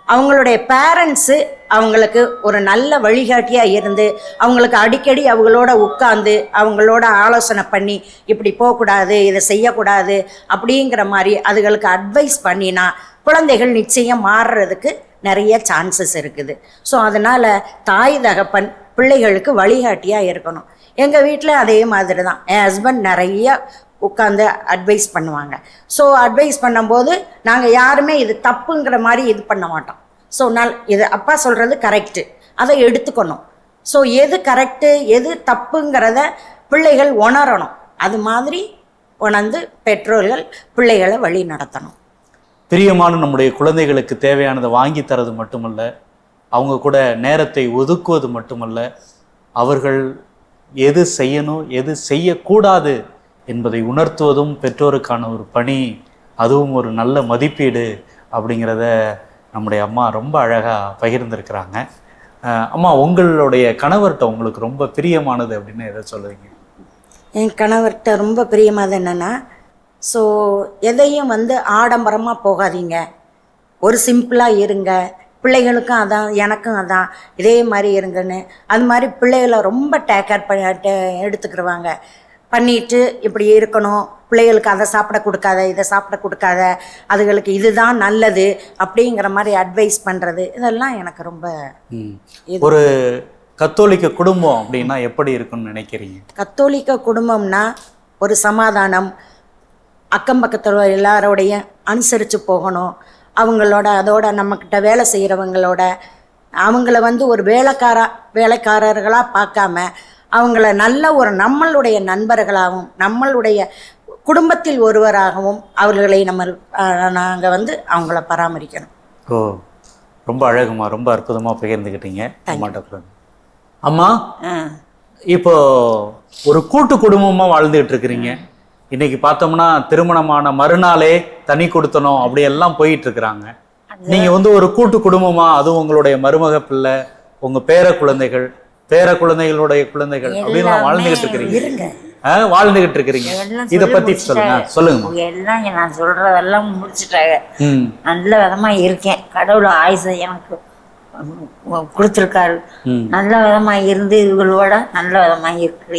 அவங்களுடைய பேரண்ட்ஸு அவங்களுக்கு ஒரு நல்ல வழிகாட்டியாக இருந்து அவங்களுக்கு அடிக்கடி அவங்களோட உட்காந்து அவங்களோட ஆலோசனை பண்ணி இப்படி போகக்கூடாது, இதை செய்யக்கூடாது அப்படிங்கிற மாதிரி அதுகளுக்கு அட்வைஸ் பண்ணினா குழந்தைகள் நிச்சயம் மாறுறதுக்கு நிறைய சான்சஸ் இருக்குது. ஸோ அதனால் தாய் தகப்பன் பிள்ளைகளுக்கு வழிகாட்டியாக இருக்கணும். எங்கள் வீட்டில் அதே மாதிரி தான். என் ஹஸ்பண்ட் நிறைய உட்காந்து அட்வைஸ் பண்ணுவாங்க. ஸோ அட்வைஸ் பண்ணும்போது நாங்கள் யாருமே இது தப்புங்கிற மாதிரி இது பண்ண மாட்டோம். ஸோ இது அப்பா சொல்கிறது கரெக்டு, அதை எடுத்துக்கணும். ஸோ எது கரெக்டு எது தப்புங்கிறத பிள்ளைகள் உணரணும். அது மாதிரி உணர்ந்து பெற்றோர்கள் பிள்ளைகளை வழி நடத்தணும். பிரியமான நம்முடைய குழந்தைகளுக்கு தேவையானதை வாங்கி தரது மட்டுமல்ல, அவங்க கூட நேரத்தை ஒதுக்குவது மட்டுமல்ல, அவர்கள் எது செய்யணும் எது செய்யக்கூடாது என்பதை உணர்த்துவதும் பெற்றோருக்கான ஒரு பணி, அதுவும் ஒரு நல்ல மதிப்பீடு அப்படிங்கிறத நம்முடைய அம்மா ரொம்ப அழகாக பகிர்ந்திருக்கிறாங்க. அம்மா, உங்களுடைய கணவர்கிட்ட உங்களுக்கு ரொம்ப பிரியமானது அப்படின்னு எதை சொல்லுவீங்க? என் கணவர்கிட்ட ரொம்ப பிரியமானது என்னென்னா, ஸோ எதையும் வந்து ஆடம்பரமாக போகாதீங்க, ஒரு சிம்பிளாக இருங்க, பிள்ளைகளுக்கும் அதான் எனக்கும் அதான் இதே மாதிரி இருங்கன்னு அது மாதிரி பிள்ளைகளை ரொம்ப டேக் கேர் எடுத்துக்கிடுவாங்க. பண்ணிட்டு இப்படி இருக்கணும், பிள்ளைகளுக்கு அதை சாப்பிட கொடுக்காத, இதை சாப்பிட கொடுக்காத, அதுகளுக்கு இதுதான் நல்லது அப்படிங்கிற மாதிரி அட்வைஸ் பண்ணுறது, இதெல்லாம் எனக்கு ரொம்ப ஒரு கத்தோலிக்க குடும்பம் அப்படின்னா எப்படி இருக்குன்னு நினைக்கிறீங்க? கத்தோலிக்க குடும்பம்னா ஒரு சமாதானம், அக்கம் பக்கத்தில் எல்லாரோடைய அனுசரித்து போகணும், அவங்களோட அதோட நம்மக்கிட்ட வேலை செய்கிறவங்களோட அவங்கள வந்து ஒரு வேலைக்காரர்களாக பார்க்காம அவங்கள நல்ல ஒரு நம்மளுடைய நண்பர்களாகவும் நம்மளுடைய குடும்பத்தில் ஒருவராகவும் அவர்களை நாங்கள் வந்து அவங்கள பராமரிக்கணும். ஓ, ரொம்ப அழகுமா, ரொம்ப அற்புதமாக பகிர்ந்துக்கிட்டீங்க அம்மாட்ட. அம்மா, இப்போ ஒரு கூட்டு குடும்பமாக வாழ்ந்துகிட்டு இருக்கிறீங்க. இன்னைக்கு பார்த்தோம்னா திருமணமான மறுநாளே தனி கொடுத்தணும் அப்படி எல்லாம் போயிட்டு இருக்கிறாங்க. நீங்க வந்து ஒரு கூட்டு குடும்பமா, அதுவும் உங்களுடைய மருமக பிள்ளை, உங்க பேர குழந்தைகளுடைய குழந்தைகள் அப்படின்னு வாழ்ந்துகிட்டு இருக்கிறீங்க. வாழ்ந்துகிட்டு இருக்கிறீங்க. இத பத்தி சொல்லுங்க. எல்லாம் நான் சொல்றதெல்லாம் முடிச்சுட்டாங்க. நல்ல விதமா இருக்கேன். கடவுள் ஆயுசை எனக்கு கொடுத்துருக்காரு. நல்ல விதமா இருந்து இவங்களோட நல்ல விதமா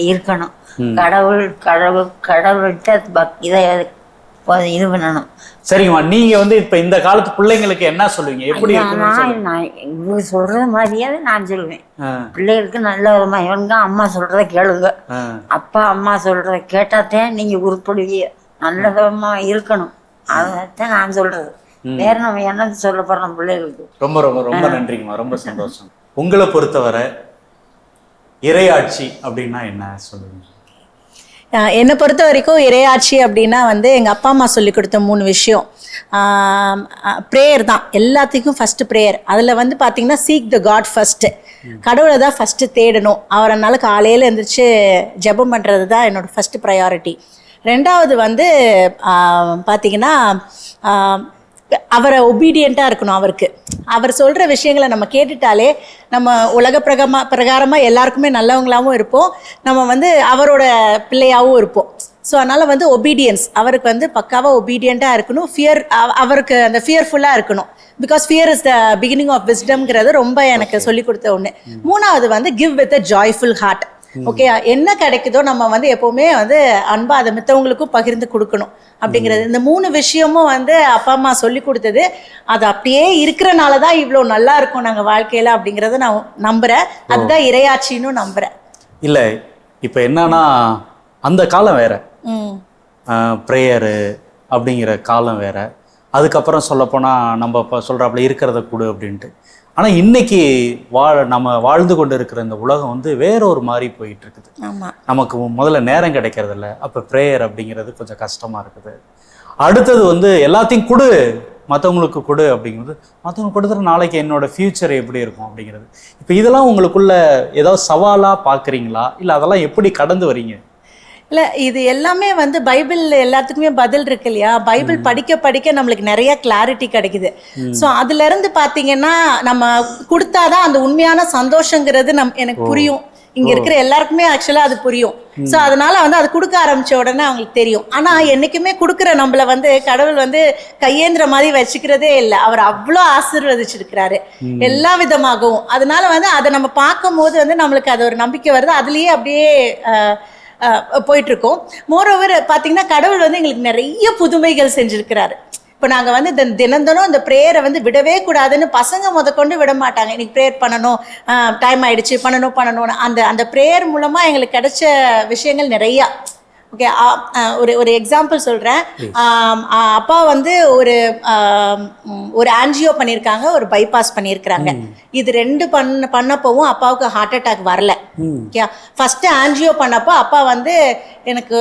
இருக்கணும். கடவுள்கிட்ட இதை இது பண்ணணும். சரிங்கம்மா, நீங்க வந்து இப்ப இந்த காலத்து பிள்ளைங்களுக்கு என்ன சொல்லுவீங்க? எப்படி நான் இவங்க சொல்றது மாதிரியாவது நான் சொல்லுவேன். பிள்ளைகளுக்கு நல்ல விதமா இவங்க அம்மா சொல்றத கேளுங்க, அப்பா அம்மா சொல்றத கேட்டாத்தான் நீங்க உருப்படுவீங்க. நல்ல விதமா இருக்கணும், அதான் நான் சொல்றது. வேற நம்ம என்ன சொல்ல போறோம் பிள்ளைகளுக்கு? ரொம்ப ரொம்ப ரொம்ப நன்றிங்கம்மா, ரொம்ப சந்தோஷம். உங்களை பொறுத்தவரை இறையாட்சி அப்படின்னா என்ன சொல்லுவீங்க? என்னை பொறுத்த வரைக்கும் இறையாட்சி அப்படின்னா வந்து எங்கள் அப்பா அம்மா சொல்லி கொடுத்த 3 விஷயம். ப்ரேயர் தான் எல்லாத்துக்கும் ஃபஸ்ட்டு ப்ரேயர். அதில் வந்து பார்த்திங்கன்னா சீக் த காட் ஃபஸ்ட்டு, கடவுளை தான் ஃபஸ்ட்டு தேடணும். அவரனால காலையில் எழுந்திரிச்சு ஜெபம் பண்ணுறது தான் என்னோடய ஃபஸ்ட்டு ப்ரையாரிட்டி. ரெண்டாவது வந்து பார்த்திங்கன்னா அவரை ஒபீடியண்ட்டாக இருக்கணும். அவருக்கு அவர் சொல்கிற விஷயங்களை நம்ம கேட்டுட்டாலே நம்ம உலக பிரகாரமாக எல்லாருக்குமே நல்லவங்களாகவும் இருப்போம், நம்ம வந்து அவரோட பிள்ளையாகவும் இருப்போம். ஸோ அதனால் வந்து ஒபீடியன்ஸ், அவருக்கு வந்து பக்காவாக ஒபீடியண்ட்டாக இருக்கணும். அவருக்கு அந்த ஃபியர்ஃபுல்லாக இருக்கணும். Because fear is the beginning of விஸ்டம்ங்கிறது ரொம்ப எனக்கு சொல்லிக் கொடுத்த ஒன்று. மூணாவது வந்து give with a joyful heart. Okay, என்ன கிடைக்குதோ நம்ம வந்து எப்போவுமே வந்து அன்பா அதை மித்தவங்களுக்கும் பகிர்ந்து கொடுக்கணும் அப்படிங்கிறது. இந்த 3 விஷயமும் வந்து அப்பா அம்மா சொல்லி கொடுத்தது. அது அப்படியே இருக்கிறனால தான் இவ்வளோ நல்லா இருக்கும் நாங்கள் வாழ்க்கையில் அப்படிங்கிறத நான் நம்புகிறேன். அதுதான் இறையாட்சின்னு நம்புகிறேன். இல்லை, இப்போ என்னன்னா அந்த காலம் வேற, ப்ரேயரு அப்படிங்கிற காலம் வேற. அதுக்கப்புறம் சொல்லப்போனால் நம்ம இப்போ சொல்கிறாப்புல இருக்கிறத கொடு அப்படின்ட்டு. ஆனால் இன்னைக்கு நம்ம வாழ்ந்து கொண்டு இருக்கிற இந்த உலகம் வந்து வேற ஒரு மாதிரி போயிட்டு இருக்குது. நமக்கு முதல்ல நேரம் கிடைக்கிறதில்ல, அப்போ ப்ரேயர் அப்படிங்கிறது கொஞ்சம் கஷ்டமாக இருக்குது. அடுத்தது வந்து எல்லாத்தையும் கொடு, மற்றவங்களுக்கு கொடு அப்படிங்கிறது, மற்றவங்களுக்கு கொடுத்துட்டு நாளைக்கு என்னோட ஃப்யூச்சர் எப்படி இருக்கும் அப்படிங்கிறது. இப்போ இதெல்லாம் உங்களுக்குள்ள ஏதாவது சவாலாக பார்க்குறீங்களா, இல்லை அதெல்லாம் எப்படி கடந்து வரீங்க? இல்லை, இது எல்லாமே வந்து பைபிள் எல்லாத்துக்குமே பதில் இருக்கு இல்லையா? பைபிள் படிக்க படிக்க நம்மளுக்கு நிறைய கிளாரிட்டி கிடைக்குது. ஸோ அதுலேருந்து பார்த்தீங்கன்னா நம்ம கொடுத்தாதான் அந்த உண்மையான சந்தோஷங்கிறது எனக்கு புரியும். இங்கே இருக்கிற எல்லாருக்குமே ஆக்சுவலாக அது புரியும். ஸோ அதனால வந்து அது கொடுக்க ஆரம்பிச்ச உடனே அவங்களுக்கு தெரியும். ஆனால் என்றைக்குமே கொடுக்குற நம்மளை வந்து கடவுள் வந்து கையேந்திர மாதிரி வச்சுக்கிறதே இல்லை. அவர் அவ்வளோ ஆசீர்வதிச்சிருக்கிறாரு எல்லா விதமாகவும். அதனால வந்து அதை நம்ம பார்க்கும் போது வந்து நம்மளுக்கு அது ஒரு நம்பிக்கை வருது. அதுலேயே அப்படியே போயிட்டுருக்கோம். மோரோவர் பார்த்தீங்கன்னா கடவுள் வந்து எங்களுக்கு நிறைய புதுமைகள் செஞ்சுருக்கிறாரு. இப்போ நாங்கள் வந்து தினந்தனம் இந்த ப்ரேயரை வந்து விடவே கூடாதுன்னு பசங்க முதற்கொண்டு விட மாட்டாங்க. இன்னைக்கு ப்ரேயர் பண்ணணும், டைம் ஆயிடுச்சு, பண்ணணும்னு அந்த ப்ரேயர் மூலமாக எங்களுக்கு கிடைச்ச விஷயங்கள் நிறையா. ஓகே, ஒரு எக்ஸாம்பிள் சொல்கிறேன். அப்பா வந்து ஒரு ஆன்ஜியோ பண்ணியிருக்காங்க, ஒரு பைபாஸ் பண்ணியிருக்கிறாங்க. இது 2 பண்ணப்பவும் அப்பாவுக்கு ஹார்ட் அட்டாக் வரல. ஓகே, ஃபஸ்ட்டு ஆன்ஜியோ பண்ணப்போ அப்பா வந்து எனக்கு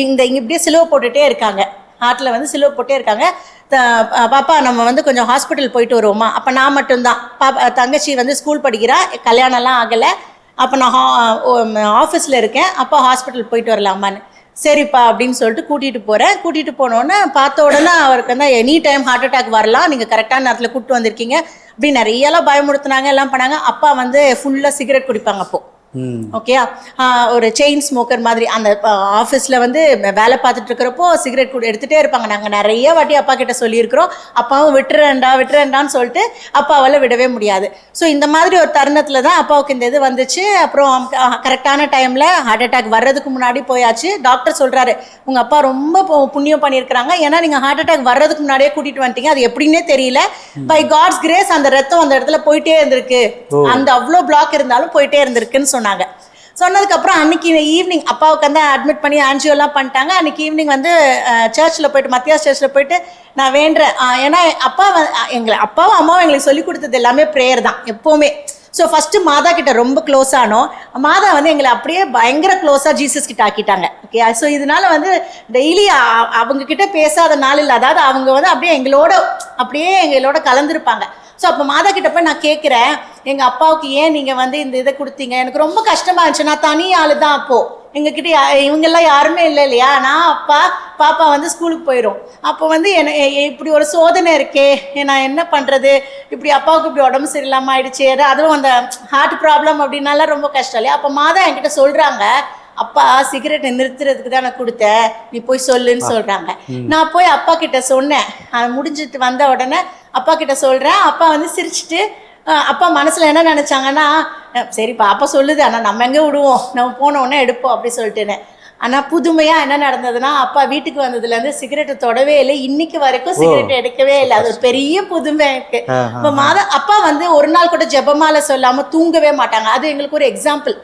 இங்கே இப்படியே சிலுவை போட்டுகிட்டே இருக்காங்க, ஹார்ட்டில் வந்து சிலுவை போட்டே இருக்காங்க. பாப்பா நம்ம வந்து கொஞ்சம் ஹாஸ்பிட்டல் போயிட்டு வருவோமா? அப்போ நான் மட்டும்தான், தங்கச்சி வந்து ஸ்கூல் படிக்கிறா, கல்யாணம்லாம் ஆகலை. அப்போ நான் ஆஃபீஸில் இருக்கேன். அப்பா ஹாஸ்பிட்டல் போயிட்டு வரலாமான்னு, சரிப்பா அப்படின்னு சொல்லிட்டு கூட்டிகிட்டு போனோன்னே பார்த்த உடனே அவருக்கு வந்து எனி டைம் ஹார்ட் அட்டாக் வரலாம், நீங்கள் கரெக்டான நேரத்தில் கூப்பிட்டு வந்திருக்கீங்க அப்படின்னு நிறையெல்லாம் பயமுறுத்துனாங்க, எல்லாம் பண்ணாங்க. அப்பா வந்து ஃபுல்லாக சிகரெட் குடிப்பாங்க. அப்போது ஓகே, ஒரு செயின் ஸ்மோக்கர் மாதிரி அந்த ஆஃபீஸில் வந்து வேலை பார்த்துட்டு இருக்கிறப்போ சிகரெட் கூட எடுத்துகிட்டே இருப்பாங்க. நாங்கள் நிறைய வாட்டி அப்பா கிட்ட சொல்லியிருக்கிறோம், அப்பாவும் விட்டுறேன்டான்னு சொல்லிட்டு அப்பாவால் விடவே முடியாது. ஸோ இந்த மாதிரி ஒரு தருணத்தில் தான் அப்பாவுக்கு இந்த இது வந்துச்சு. அப்புறம் கரெக்டான டைமில் ஹார்ட் அட்டாக் வர்றதுக்கு முன்னாடி போயாச்சு. டாக்டர் சொல்கிறாரு, உங்கள் அப்பா ரொம்ப புண்ணியம் பண்ணியிருக்கிறாங்க, ஏன்னா நீங்கள் ஹார்ட் அட்டாக் வர்றதுக்கு முன்னாடியே கூட்டிகிட்டு வந்துட்டீங்க, அது எப்படின்னே தெரியல, பை காட்ஸ் கிரேஸ் அந்த ரத்தம் அந்த இடத்துல போயிட்டே இருந்திருக்கு, அந்த அவ்வளோ பிளாக் இருந்தாலும் போயிட்டே இருந்திருக்குன்னு சொன்னாங்க. சொன்னதுக்கப்புறம் அன்னைக்கு ஈவினிங் அப்பாவுக்கு வந்து அட்மிட் பண்ணி ஆன்ஜியோலாம் பண்ணிட்டாங்க. அன்னைக்கு ஈவினிங் வந்து சர்ச்சில் போயிட்டு, மத்தியாஸ் சர்ச்சில் போயிட்டு நான் வேண்டுறேன். ஏன்னா அப்பாவும் அம்மாவும் எங்களுக்கு சொல்லி கொடுத்தது எல்லாமே ப்ரேயர் தான் எப்போவுமே. ஸோ ஃபஸ்ட்டு மாதா கிட்ட ரொம்ப க்ளோஸ் ஆனோம். மாதா வந்து எங்களை அப்படியே பயங்கர க்ளோஸாக ஜீசஸ் கிட்ட ஆக்கிட்டாங்க. ஓகே, ஸோ இதனால வந்து டெய்லி அவங்க கிட்ட பேசாத நாள் இல்லை, அதாவது அவங்க வந்து அப்படியே எங்களோட கலந்துருப்பாங்க. ஸோ அப்போ மாதா கிட்ட போய் நான் கேட்குறேன், எங்கள் அப்பாவுக்கு ஏன் நீங்கள் வந்து இந்த இதை கொடுத்தீங்க, எனக்கு ரொம்ப கஷ்டமாக இருந்துச்சு, நான் தனி ஆள் தான், அப்போது எங்ககிட்ட இவங்கெல்லாம் யாருமே இல்லை இல்லையா, நான் பாப்பா வந்து ஸ்கூலுக்கு போயிடும், அப்போ வந்து இப்படி ஒரு சோதனை இருக்கே, நான் என்ன பண்ணுறது, இப்படி அப்பாவுக்கு இப்படி உடம்பு சரியில்லாமல் ஆயிடுச்சு, அதுவும் அந்த ஹார்ட் ப்ராப்ளம் அப்படின்னாலாம் ரொம்ப கஷ்டம் இல்லையா. அப்போ மாதா என்கிட்ட சொல்கிறாங்க, அப்பா சிகரெட்டை நிறுத்துறதுக்கு தான் நான் கொடுத்தேன், நீ போய் சொல்லுன்னு சொல்கிறாங்க. நான் போய் அப்பா கிட்ட சொன்னேன். அது முடிஞ்சிட்டு வந்த உடனே அப்பா கிட்ட சொல்கிறேன். அப்பா வந்து சிரிச்சிட்டு, அப்பா மனசில் என்ன நினச்சாங்கன்னா, சரிப்பா அப்பா சொல்லுது, ஆனால் நம்ம எங்கே விடுவோம், நம்ம போன உடனே எடுப்போம் அப்படி சொல்லிட்டுன்னு. ஆனால் புதுமையாக என்ன நடந்ததுன்னா, அப்பா வீட்டுக்கு வந்ததுலேருந்து சிகரெட்டை தொடவே இல்லை, இன்னைக்கு வரைக்கும் சிகரெட் எடுக்கவே இல்லை. அது ஒரு பெரிய புதுமை இருக்கு. இப்போ அப்பா வந்து ஒரு நாள் கூட ஜெபமால சொல்லாமல் தூங்கவே மாட்டாங்க. அது எங்களுக்கு ஒரு எக்ஸாம்பிள்.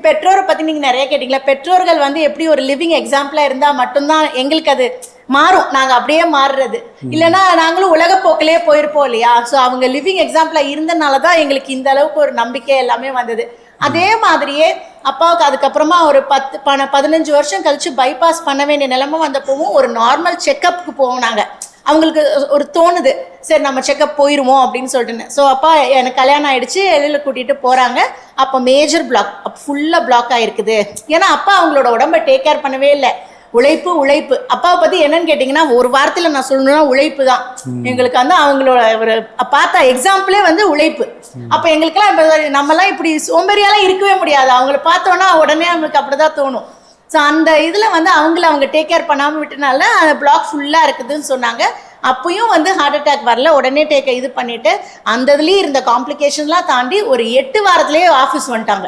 பெற்றோரை பற்றி நீங்கள் நிறைய கேட்டிங்களா, பெற்றோர்கள் வந்து எப்படி ஒரு லிவிங் எக்ஸாம்பிளாக இருந்தால் மட்டும்தான் எங்களுக்கு அது மாறும், நாங்கள் அப்படியே மாறுறது, இல்லைன்னா நாங்களும் உலக போக்கிலே போயிருப்போம் இல்லையா. ஸோ அவங்க லிவிங் எக்ஸாம்பிளாக இருந்தனால தான் எங்களுக்கு இந்த அளவுக்கு ஒரு நம்பிக்கை எல்லாமே வந்தது. அதே மாதிரியே அப்பாவுக்கு அதுக்கப்புறமா ஒரு 15 வருஷம் கழிச்சு பைபாஸ் பண்ண வேண்டிய நிலைமை வந்தப்பவும் ஒரு நார்மல் செக்கப்புக்கு போவோம் நாங்கள். அவங்களுக்கு ஒரு தோணுது, சரி நம்ம செக்கப் போயிடுவோம் அப்படின்னு சொல்லிட்டுன்னு. ஸோ அப்பா எனக்கு கல்யாணம் ஆகிடுச்சு, வெளியில் கூட்டிகிட்டு போகிறாங்க. அப்போ மேஜர் பிளாக், அப்போ ஃபுல்லாக பிளாக் ஆகிருக்குது. ஏன்னா அப்பா அவங்களோட உடம்பை டேக் கேர் பண்ணவே இல்லை. உழைப்பு. அப்பாவை பற்றி என்னன்னு கேட்டிங்கன்னா, ஒரு வாரத்தில் நான் சொல்லணும்னா உழைப்பு தான் எங்களுக்கு வந்து அவங்களோட ஒரு பார்த்தா எக்ஸாம்பிளே வந்து உழைப்பு. அப்போ எங்களுக்கெல்லாம் இப்போ நம்மலாம் இப்படி சோம்பேறியாலாம் இருக்கவே முடியாது. அவங்கள பார்த்தோன்னா உடனே நம்மளுக்கு அப்படி தான் தோணும். ஸோ அந்த இதில் வந்து அவங்க டேக் கேர் பண்ணாமல் விட்டனால அந்த பிளாக் ஃபுல்லாக இருக்குதுன்னு சொன்னாங்க. அப்பயும் வந்து ஹார்ட் அட்டாக் வரல, உடனே இது பண்ணிட்டு அந்த இதுலேயும் இருந்த காம்ப்ளிகேஷன்லாம் தாண்டி ஒரு 8 வாரத்திலேயே ஆஃபீஸ் வந்துட்டாங்க.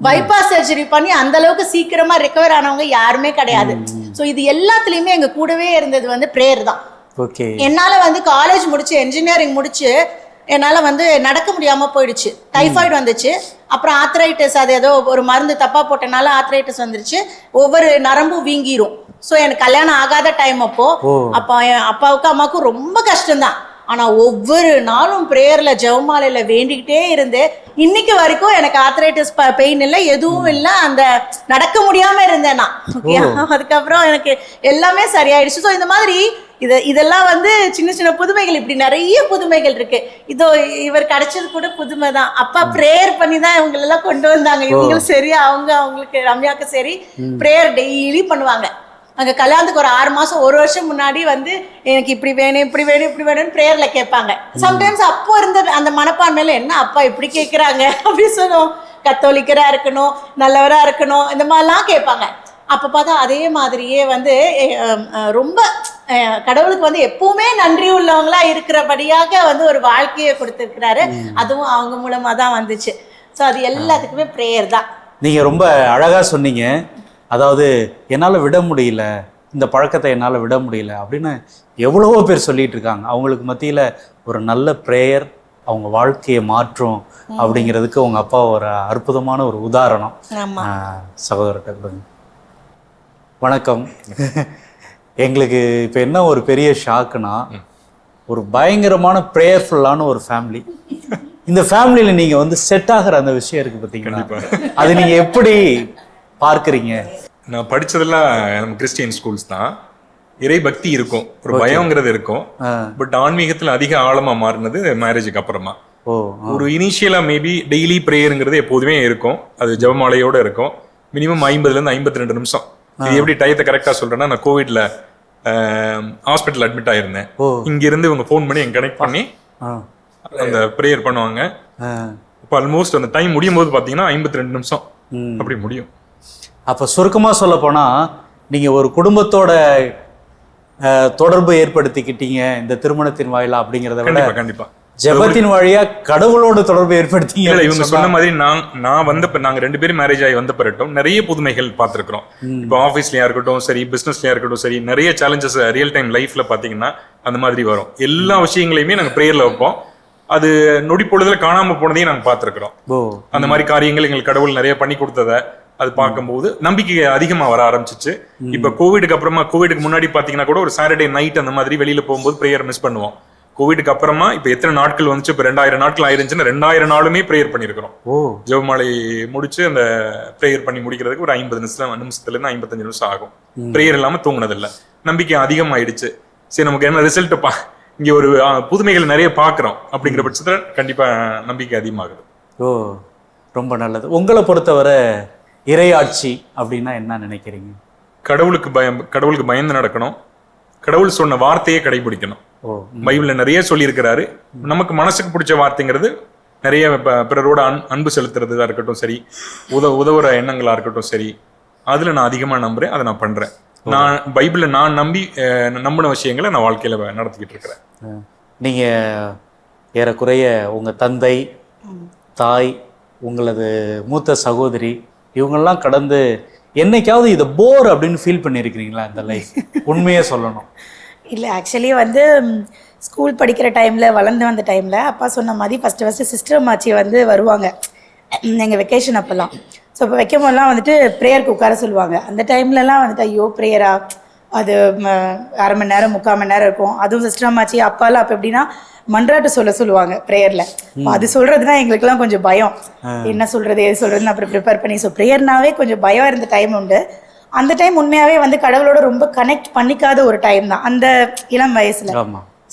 பைபாஸ் சர்ஜரி பண்ணி அந்த அளவுக்கு சீக்கிரமா ரெக்கவர் ஆனவங்க யாருமே கிடையாது. ஸோ இது எல்லாத்துலேயுமே எங்க கூடவே இருந்தது வந்து ப்ரேயர் தான். என்னால் வந்து காலேஜ் முடிச்சு என்ஜினியரிங் முடிச்சு என்னால் வந்து நடக்க முடியாமல் போயிடுச்சு. டைஃபாய்டு வந்துச்சு, அப்புறம் ஆத்ரைட்டிஸ், அது ஏதோ ஒரு மருந்து தப்பாக போட்டனால ஆத்ரைட்டிஸ் வந்துருச்சு, ஒவ்வொரு நரம்பும் வீங்கிரும். ஸோ எனக்கு கல்யாணம் ஆகாத டைம் அப்போ என் அப்பாவுக்கும் அம்மாவுக்கும் ரொம்ப கஷ்டம்தான். ஆனால் ஒவ்வொரு நாளும் ப்ரேயரில் ஜெபமாலையில் வேண்டிக்கிட்டே இருந்து இன்னைக்கு வரைக்கும் எனக்கு ஆத்ரைட்டிஸ் பெயின் இல்லை, எதுவும் இல்லை, அந்த நடக்க முடியாமல் இருந்தேன் நான். ஓகே, அதுக்கப்புறம் எனக்கு எல்லாமே சரியாயிடுச்சு. ஸோ இந்த மாதிரி இதெல்லாம் வந்து சின்ன புதுமைகள், இப்படி நிறைய புதுமைகள் இருக்கு. இதோ இவர் கிடைச்சது கூட புதுமை தான். அப்பா ப்ரேயர் பண்ணி தான் இவங்களெல்லாம் கொண்டு வந்தாங்க. இவங்களும் சரி, அவங்களுக்கு ரம்யாவுக்கு சரி ப்ரேயர் டெய்லி பண்ணுவாங்க. அங்கே கல்யாணத்துக்கு ஒரு 6 மாதம் 1 வருஷம் முன்னாடி வந்து எனக்கு இப்படி வேணும் இப்படி வேணும்னு ப்ரேயரில் கேட்பாங்க. சம்டைம்ஸ் அப்போ இருந்த அந்த மனப்பான்மையில என்ன அப்பா இப்படி கேட்குறாங்க அப்படின்னு சொல்லுவோம். கத்தோலிக்கராக இருக்கணும், நல்லவராக இருக்கணும், இந்த மாதிரிலாம் கேட்பாங்க. அப்போ பார்த்தா அதே மாதிரியே வந்து ரொம்ப கடவுளுக்கு வந்து எப்பவுமே நன்றி உள்ளவங்களா இருக்கிறபடியாக வந்து ஒரு வாழ்க்கையை கொடுத்துருக்கிறாரு. அதுவும் அவங்க மூலமாக தான் வந்துச்சு. ஸோ அது எல்லாத்துக்குமே ப்ரேயர் தான். நீங்கள் ரொம்ப அழகாக சொன்னீங்க. அதாவது என்னால் விட முடியல, இந்த பழக்கத்தை என்னால் விட முடியல அப்படின்னு எவ்வளவோ பேர் சொல்லிட்டு இருக்காங்க. அவங்களுக்கு மத்தியில் ஒரு நல்ல ப்ரேயர் அவங்க வாழ்க்கையை மாற்றும் அப்படிங்கிறதுக்கு உங்கள் அப்பா ஒரு அற்புதமான ஒரு உதாரணம். சகோதரர்கிட்ட வணக்கம். எங்களுக்கு இப்போ என்ன ஒரு பெரிய ஷாக்குனா, ஒரு பயங்கரமான ப்ரேயர்ஃபுல்லான ஒரு ஃபேமிலி. இந்த ஃபேமிலியில் நீங்கள் வந்து செட் ஆகிற அந்த விஷயம் இருக்குது பார்த்தீங்களா, அது நீங்கள் எப்படி பார்க்குறீங்க? நான் படித்ததெல்லாம் நம்ம கிறிஸ்டியன் ஸ்கூல்ஸ் தான். இறை பக்தி இருக்கும், ஒரு பயங்கிறது இருக்கும். பட் ஆன்மீகத்தில் அதிக ஆழமாக மாறினது மேரேஜுக்கு அப்புறமா. ஒரு இனிஷியலாக மேபி டெய்லி ப்ரேயருங்கிறது எப்போதுமே இருக்கும், அது ஜெபமாலையோடு இருக்கும். மினிமம் 50லேருந்து 52 நிமிஷம். இது எப்படி டயத்தை கரெக்டாக சொல்கிறேன்னா, நான் கோவிட்ல ஹாஸ்பிட்டல் அட்மிட் ஆகிருந்தேன். இங்கிருந்து இவங்க ஃபோன் பண்ணி எங்க கனெக்ட் பண்ணி அந்த ப்ரேயர் பண்ணுவாங்க. இப்போ ஆல்மோஸ்ட் அந்த டைம் முடியும் போது பார்த்தீங்கன்னா 52 நிமிஷம் அப்படி முடியும். அப்போ சுருக்கமாக சொல்ல போனால் நீங்கள் ஒரு குடும்பத்தோட தொடர்பு ஏற்படுத்திக்கிட்டீங்க இந்த திருமணத்தின் வாயிலா அப்படிங்கிறத விட கண்டிப்பா ஜெபத்தின் வழியா கடவுளோட தொடர்பு ஏற்படுத்திங்க. இவங்க சொன்ன மாதிரி நான் வந்தப்ப நாங்க 2 பேரும் மேரேஜ் ஆகி வந்த பிறட்டும் நிறைய புதுமைகள் பார்த்திருக்கிறோம். இப்போ ஆஃபீஸ்லயா இருக்கட்டும் சரி, பிசினஸ்லயா இருக்கட்டும் சரி, நிறைய சேலஞ்சஸ் ரியல் டைம் லைஃப்ல பாத்தீங்கன்னா அந்த மாதிரி வரும். எல்லா விஷயங்களையுமே நாங்க பிரேயர்ல வைப்போம். அது நொடி பொழுதுல காணாம போனதையும் நாங்க பார்த்திருக்கிறோம். அந்த மாதிரி காரியங்கள் எங்களுக்கு கடவுள் நிறைய பண்ணி கொடுத்ததை அது பார்க்கும்போது நம்பிக்கை அதிகமா வர ஆரம்பிச்சிச்சு. இப்ப கோவிடுக்கு முன்னாடி பாத்தீங்கன்னா கூட ஒரு சாட்டர்டே நைட் அந்த மாதிரி வெளியில போகும்போது பிரேயர் மிஸ் பண்ணுவோம். கோவிடுக்கு அப்புறமா இப்ப எத்தனை நாட்கள் வந்துச்சு, இப்ப 2000 நாட்கள் ஆயிருந்துச்சுன்னா 2000 நாளுமே பிரேயர் பண்ணிருக்கிறோம். ஜெபமாலை முடிச்சு அந்த பிரேயர் பண்ணி முடிக்கிறதுக்கு ஒரு 50 நிமிஷத்துல இருந்து 55 நிமிஷம் ஆகும். பிரேயர் இல்லாம தூங்குனது இல்ல. நம்பிக்கை அதிகமாயிடுச்சு. சரி, நமக்கு என்ன ரிசல்ட் இங்க ஒரு புதுமைகள் நிறைய பாக்குறோம் அப்படிங்கிற பட்சத்துல கண்டிப்பா நம்பிக்கை அதிகமாகுது. ரொம்ப நல்லது. உங்களை பொறுத்தவரை இறையாட்சி அப்படின்னா என்ன நினைக்கிறீங்க? கடவுளுக்கு பயந்து நடக்கணும். கடவுள் சொன்ன வார்த்தையை கடைபிடிக்கணும். பைபிள்ல நிறைய சொல்லி இருக்கிறாரு. நமக்கு மனசுக்கு பிடிச்ச வார்த்தைங்கிறது நிறைய பிறரோட அன்பு செலுத்துறதா இருக்கட்டும் சரி, உதவுற எண்ணங்களா இருக்கட்டும் சரி, அதுல நான் அதிகமா நம்புறேன். அதை நான் பண்றேன். நான் பைபிளை நான் நம்பின விஷயங்களை நான் வாழ்க்கையில நடத்திக்கிட்டு இருக்கிறேன். நீங்க ஏறக்குறைய உங்க தந்தை, தாய், உங்களது மூத்த சகோதரி இவங்கெல்லாம் கடந்து என்னைக்காவது இதை போர் அப்படின்னு ஃபீல் பண்ணியிருக்கிறீங்களா இந்த லைஃப்? உண்மையே சொல்லணும். இல்லை, ஆக்சுவலி வந்து ஸ்கூல் படிக்கிற டைமில் வளர்ந்து வந்த டைமில் அப்பா சொன்ன மாதிரி ஃபஸ்ட்டு சிஸ்டர் மாச்சி வந்து வருவாங்க எங்கள் வெக்கேஷன் அப்போல்லாம். ஸோ இப்போ வைக்கும் போதெல்லாம் வந்துட்டு ப்ரேயருக்கு உட்கார சொல்லுவாங்க. அந்த டைம்லலாம் வந்துட்டு ஐயோ ப்ரேயரா, அது அரை மணி நேரம் 3/4 மணி நேரம் இருக்கும். அதுவும் சிஸ்டர் மாச்சி அப்பாலாம் அப்போ எப்படின்னா மன்றாட்டு சொல்லுவாங்க ப்ரேயரில். அது சொல்கிறதுனா எங்களுக்குலாம் கொஞ்சம் பயம், என்ன சொல்கிறது எது சொல்கிறதுன்னு அப்புறம் ப்ரிப்பேர் பண்ணி. ஸோ ப்ரேயர்னாவே கொஞ்சம் பயம் இருந்த டைம் உண்டு. அந்த டைம் உண்மையாகவே வந்து கடவுளோட ரொம்ப கனெக்ட் பண்ணிக்காத ஒரு டைம் தான் அந்த இளம் வயசில்.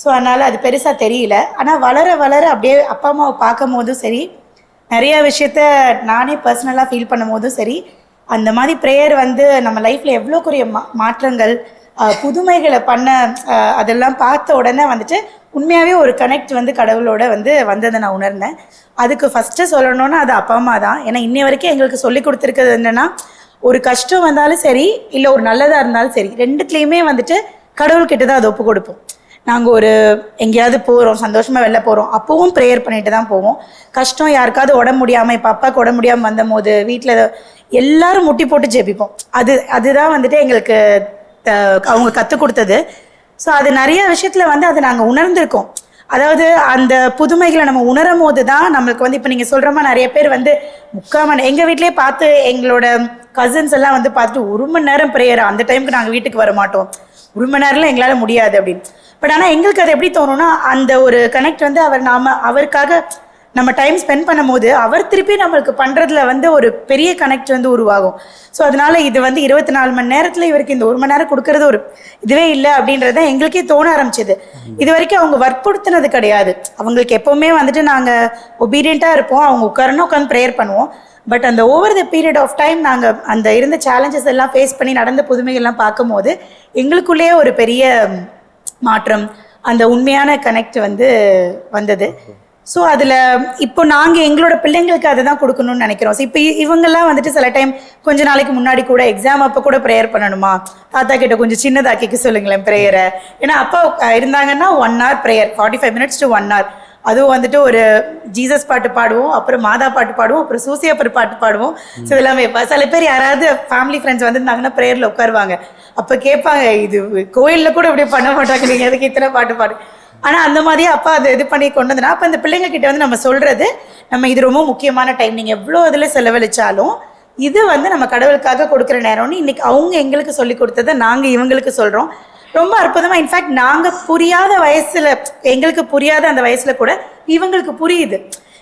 ஸோ அதனால் அது பெருசாக தெரியல. ஆனால் வளர வளர அப்படியே அப்பா அம்மாவை பார்க்கும் போதும் சரி, நிறைய விஷயத்த நானே பர்சனலாக ஃபீல் பண்ணும் போதும் சரி, அந்த மாதிரி ப்ரேயர் வந்து நம்ம லைஃப்பில் எவ்வளோ பெரிய மாற்றங்கள் புதுமைகளை பண்ண அதெல்லாம் பார்த்த உடனே வந்துட்டு உண்மையாகவே ஒரு கனெக்ட் வந்து கடவுளோட வந்து வந்ததை நான் உணர்ந்தேன். அதுக்கு ஃபஸ்ட்டு சொல்லணுன்னா அது அப்பா அம்மா தான். ஏன்னா இன்னை வரைக்கும் எங்களுக்கு சொல்லி கொடுத்துருக்கிறது என்னென்னா, ஒரு கஷ்டம் வந்தாலும் சரி, இல்லை ஒரு நல்லதாக இருந்தாலும் சரி, ரெண்டுத்துலேயுமே வந்துட்டு கடவுள்கிட்ட தான் அதை ஒப்பு கொடுப்போம். நாங்கள் ஒரு எங்கேயாவது போகிறோம், சந்தோஷமாக வெளில போகிறோம், அப்போவும் ப்ரேயர் பண்ணிட்டு தான் போவோம். கஷ்டம் யாருக்காவது உடம்பு முடியாமல், இப்போ அப்பாவுக்கு உடம்பு முடியாமல் வந்த போது வீட்டில் எல்லாரும் முட்டி போட்டு ஜெபிப்போம். அதுதான் வந்துட்டு எங்களுக்கு அவங்க கற்றுக் கொடுத்தது. ஸோ அது நிறைய விஷயத்தில் வந்து அதை நாங்கள் உணர்ந்திருக்கோம். அதாவது அந்த புதுமைகளை நம்ம உணரும் போது தான் நம்மளுக்கு வந்து இப்போ நீங்கள் சொல்கிற மாதிரி நிறைய பேர் வந்து 3/4 மணி எங்கள் வீட்டிலே பார்த்து எங்களோட கசின்ஸ் எல்லாம் வந்து பார்த்துட்டு 1 மணி நேரம் ப்ரேயர், அந்த டைமுக்கு நாங்கள் வீட்டுக்கு வர மாட்டோம், 1 மணி நேரம்லாம் எங்களால் முடியாது அப்படின்னு. பட் ஆனால் எங்களுக்கு அது எப்படி தோணும்னா, அந்த ஒரு கனெக்ட் வந்து அவருக்காக நம்ம டைம் ஸ்பெண்ட் பண்ணும் போது அவர் திருப்பி நம்மளுக்கு பண்ணுறதுல வந்து ஒரு பெரிய கனெக்ட் வந்து உருவாகும். ஸோ அதனால இது வந்து 24 மணி நேரத்தில் இவருக்கு இந்த 1 மணி நேரம் கொடுக்கறது ஒரு இதுவே இல்லை அப்படின்றத எங்களுக்கே தோண ஆரம்பிச்சது. இது வரைக்கும் அவங்க வற்புறுத்தினது கிடையாது. அவங்களுக்கு எப்போவுமே வந்துட்டு நாங்கள் ஒபீடியண்ட்டாக இருப்போம், அவங்க உட்காந்து ப்ரேயர் பண்ணுவோம். பட் அந்த over the period of time நாங்கள் அந்த இருந்த சேலஞ்சஸ் எல்லாம் ஃபேஸ் பண்ணி நடந்த புதுமைகள்லாம் பார்க்கும்போது எங்களுக்குள்ளேயே ஒரு பெரிய மாற்றம், அந்த உண்மையான கனெக்ட் வந்து வந்தது. ஸோ அதில் இப்போ நாங்கள் எங்களோட பிள்ளைங்களுக்கு அதை தான் கொடுக்கணும்னு நினைக்கிறோம். ஸோ இப்போ இவங்கெல்லாம் வந்துட்டு சில டைம் கொஞ்ச நாளைக்கு முன்னாடி கூட எக்ஸாம் அப்போ கூட ப்ரேயர் பண்ணணுமா, தாத்தா கிட்ட கொஞ்சம் சின்னதாக்கிக்க சொல்லுங்களேன் ப்ரேயரை. ஏன்னா அப்பா இருந்தாங்கன்னா 1 hour prayer, 45 minutes to 1 hour. அதுவும் வந்துட்டு ஒரு ஜீசஸ் பாட்டு பாடுவோம், அப்புறம் மாதா பாட்டு பாடுவோம், அப்புறம் சூசியப்பர் பாட்டு பாடுவோம். ஸோ இதெல்லாமே சில பேர் யாராவது ஃபேமிலி ஃப்ரெண்ட்ஸ் வந்துருந்தாங்கன்னா ப்ரேயரில் உட்காருவாங்க. அப்போ கேட்பாங்க, இது கோயிலில் கூட இப்படி பண்ண மாட்டாங்க, நீங்கள் எதுக்கு இத்தனை பாட்டு பாடு. ஆனால் அந்த மாதிரியே அப்பா அதை இது பண்ணி கொண்டு வந்தனா, அப்போ அந்த பிள்ளைங்க கிட்ட வந்து நம்ம சொல்கிறது, நம்ம இது ரொம்ப முக்கியமான டைம், நீங்கள் எவ்வளோ இதில் செலவழிச்சாலும் இது வந்து நம்ம கடவுளுக்காக கொடுக்குற நேரம்னு இன்னைக்கு அவங்க எங்களுக்கு சொல்லி கொடுத்ததை நாங்கள் இவங்களுக்கு சொல்கிறோம். ரொம்ப அற்புதமாக. இன்ஃபேக்ட் நாங்கள் புரியாத வயசில், எங்களுக்கு புரியாத அந்த வயசில் கூட இவங்களுக்கு புரியுது.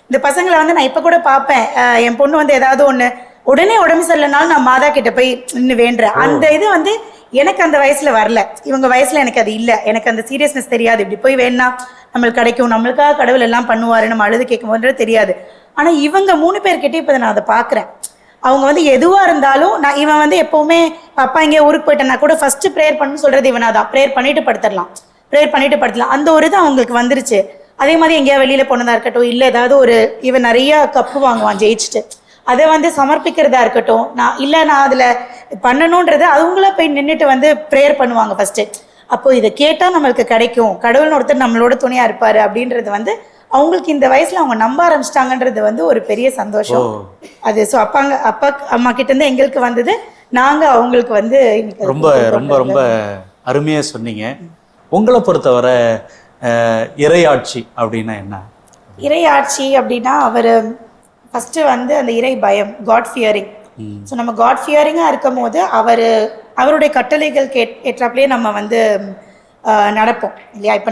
இந்த பசங்களை வந்து நான் இப்போ கூட பார்ப்பேன், என் பொண்ணு வந்து ஏதாவது ஒன்று உடனே உடம்பு சரியில்லைனாலும் நான் மாதா கிட்ட போய் நின்று வேண்டுறேன். அந்த இது வந்து எனக்கு அந்த வயசில் வரல, இவங்க வயசில் எனக்கு அது இல்லை. எனக்கு அந்த சீரியஸ்னஸ் தெரியாது. இப்படி போய் வேணா நம்மளுக்கு கிடைக்கும், நம்மளுக்காக கடவுள் எல்லாம் பண்ணுவார், நம்ம அழுது கேட்கும் போது தெரியாது. ஆனால் இவங்க 3 பேர்கிட்ட இப்போ நான் அதை பார்க்குறேன். அவங்க வந்து எதுவாக இருந்தாலும் இவன் வந்து எப்போவுமே அப்பா இங்கே ஊருக்கு போயிட்டேன்னா கூட ஃபஸ்ட்டு ப்ரேயர் பண்ணணும்னு சொல்கிறது இவனாதான். ப்ரேயர் பண்ணிட்டு படுத்துடலாம், அந்த ஒரு இது அவங்களுக்கு வந்துருச்சு. அதே மாதிரி எங்கேயா வெளியில் போனதாக இருக்கட்டும், இல்லை ஏதாவது ஒரு இவன் நிறையா கப்பு வாங்குவான் ஜெயிச்சுட்டு, அதை வந்து சமர்ப்பிக்கிறதா இருக்கட்டும், நான் அதில் பண்ணணுன்றது அவங்கள போய் நின்றுட்டு வந்து ப்ரேயர் பண்ணுவாங்க ஃபஸ்ட்டு. அப்போ இதை கேட்டால் நம்மளுக்கு கிடைக்கும், கடவுள்னு ஒருத்தர் நம்மளோட துணையாக இருப்பார் அப்படின்றது வந்து அவங்களுக்கு இந்த வயசில் அவங்க நம்ப ஆரம்பிச்சிட்டாங்கன்றது வந்து ஒரு பெரிய சந்தோஷம். அது ஸோ அப்பா அம்மா கிட்டேருந்து எங்களுக்கு வந்தது, நாங்கள் அவங்களுக்கு வந்து ரொம்ப ரொம்ப ரொம்ப அருமையாக சொன்னீங்க. உங்களை பொறுத்தவரை இறையாட்சி அப்படின்னா என்ன? இறையாட்சி அப்படின்னா அவர் ஃபஸ்ட்டு வந்து அந்த இறை பயம், காட் ஃபியரிங். ஸோ நம்ம காட் ஃபியரிங்காக இருக்கும் போது அவருடைய கட்டளைகள் ஏற்றாப்புலேயே நம்ம வந்து நடப்போம் இல்லையா? இப்போ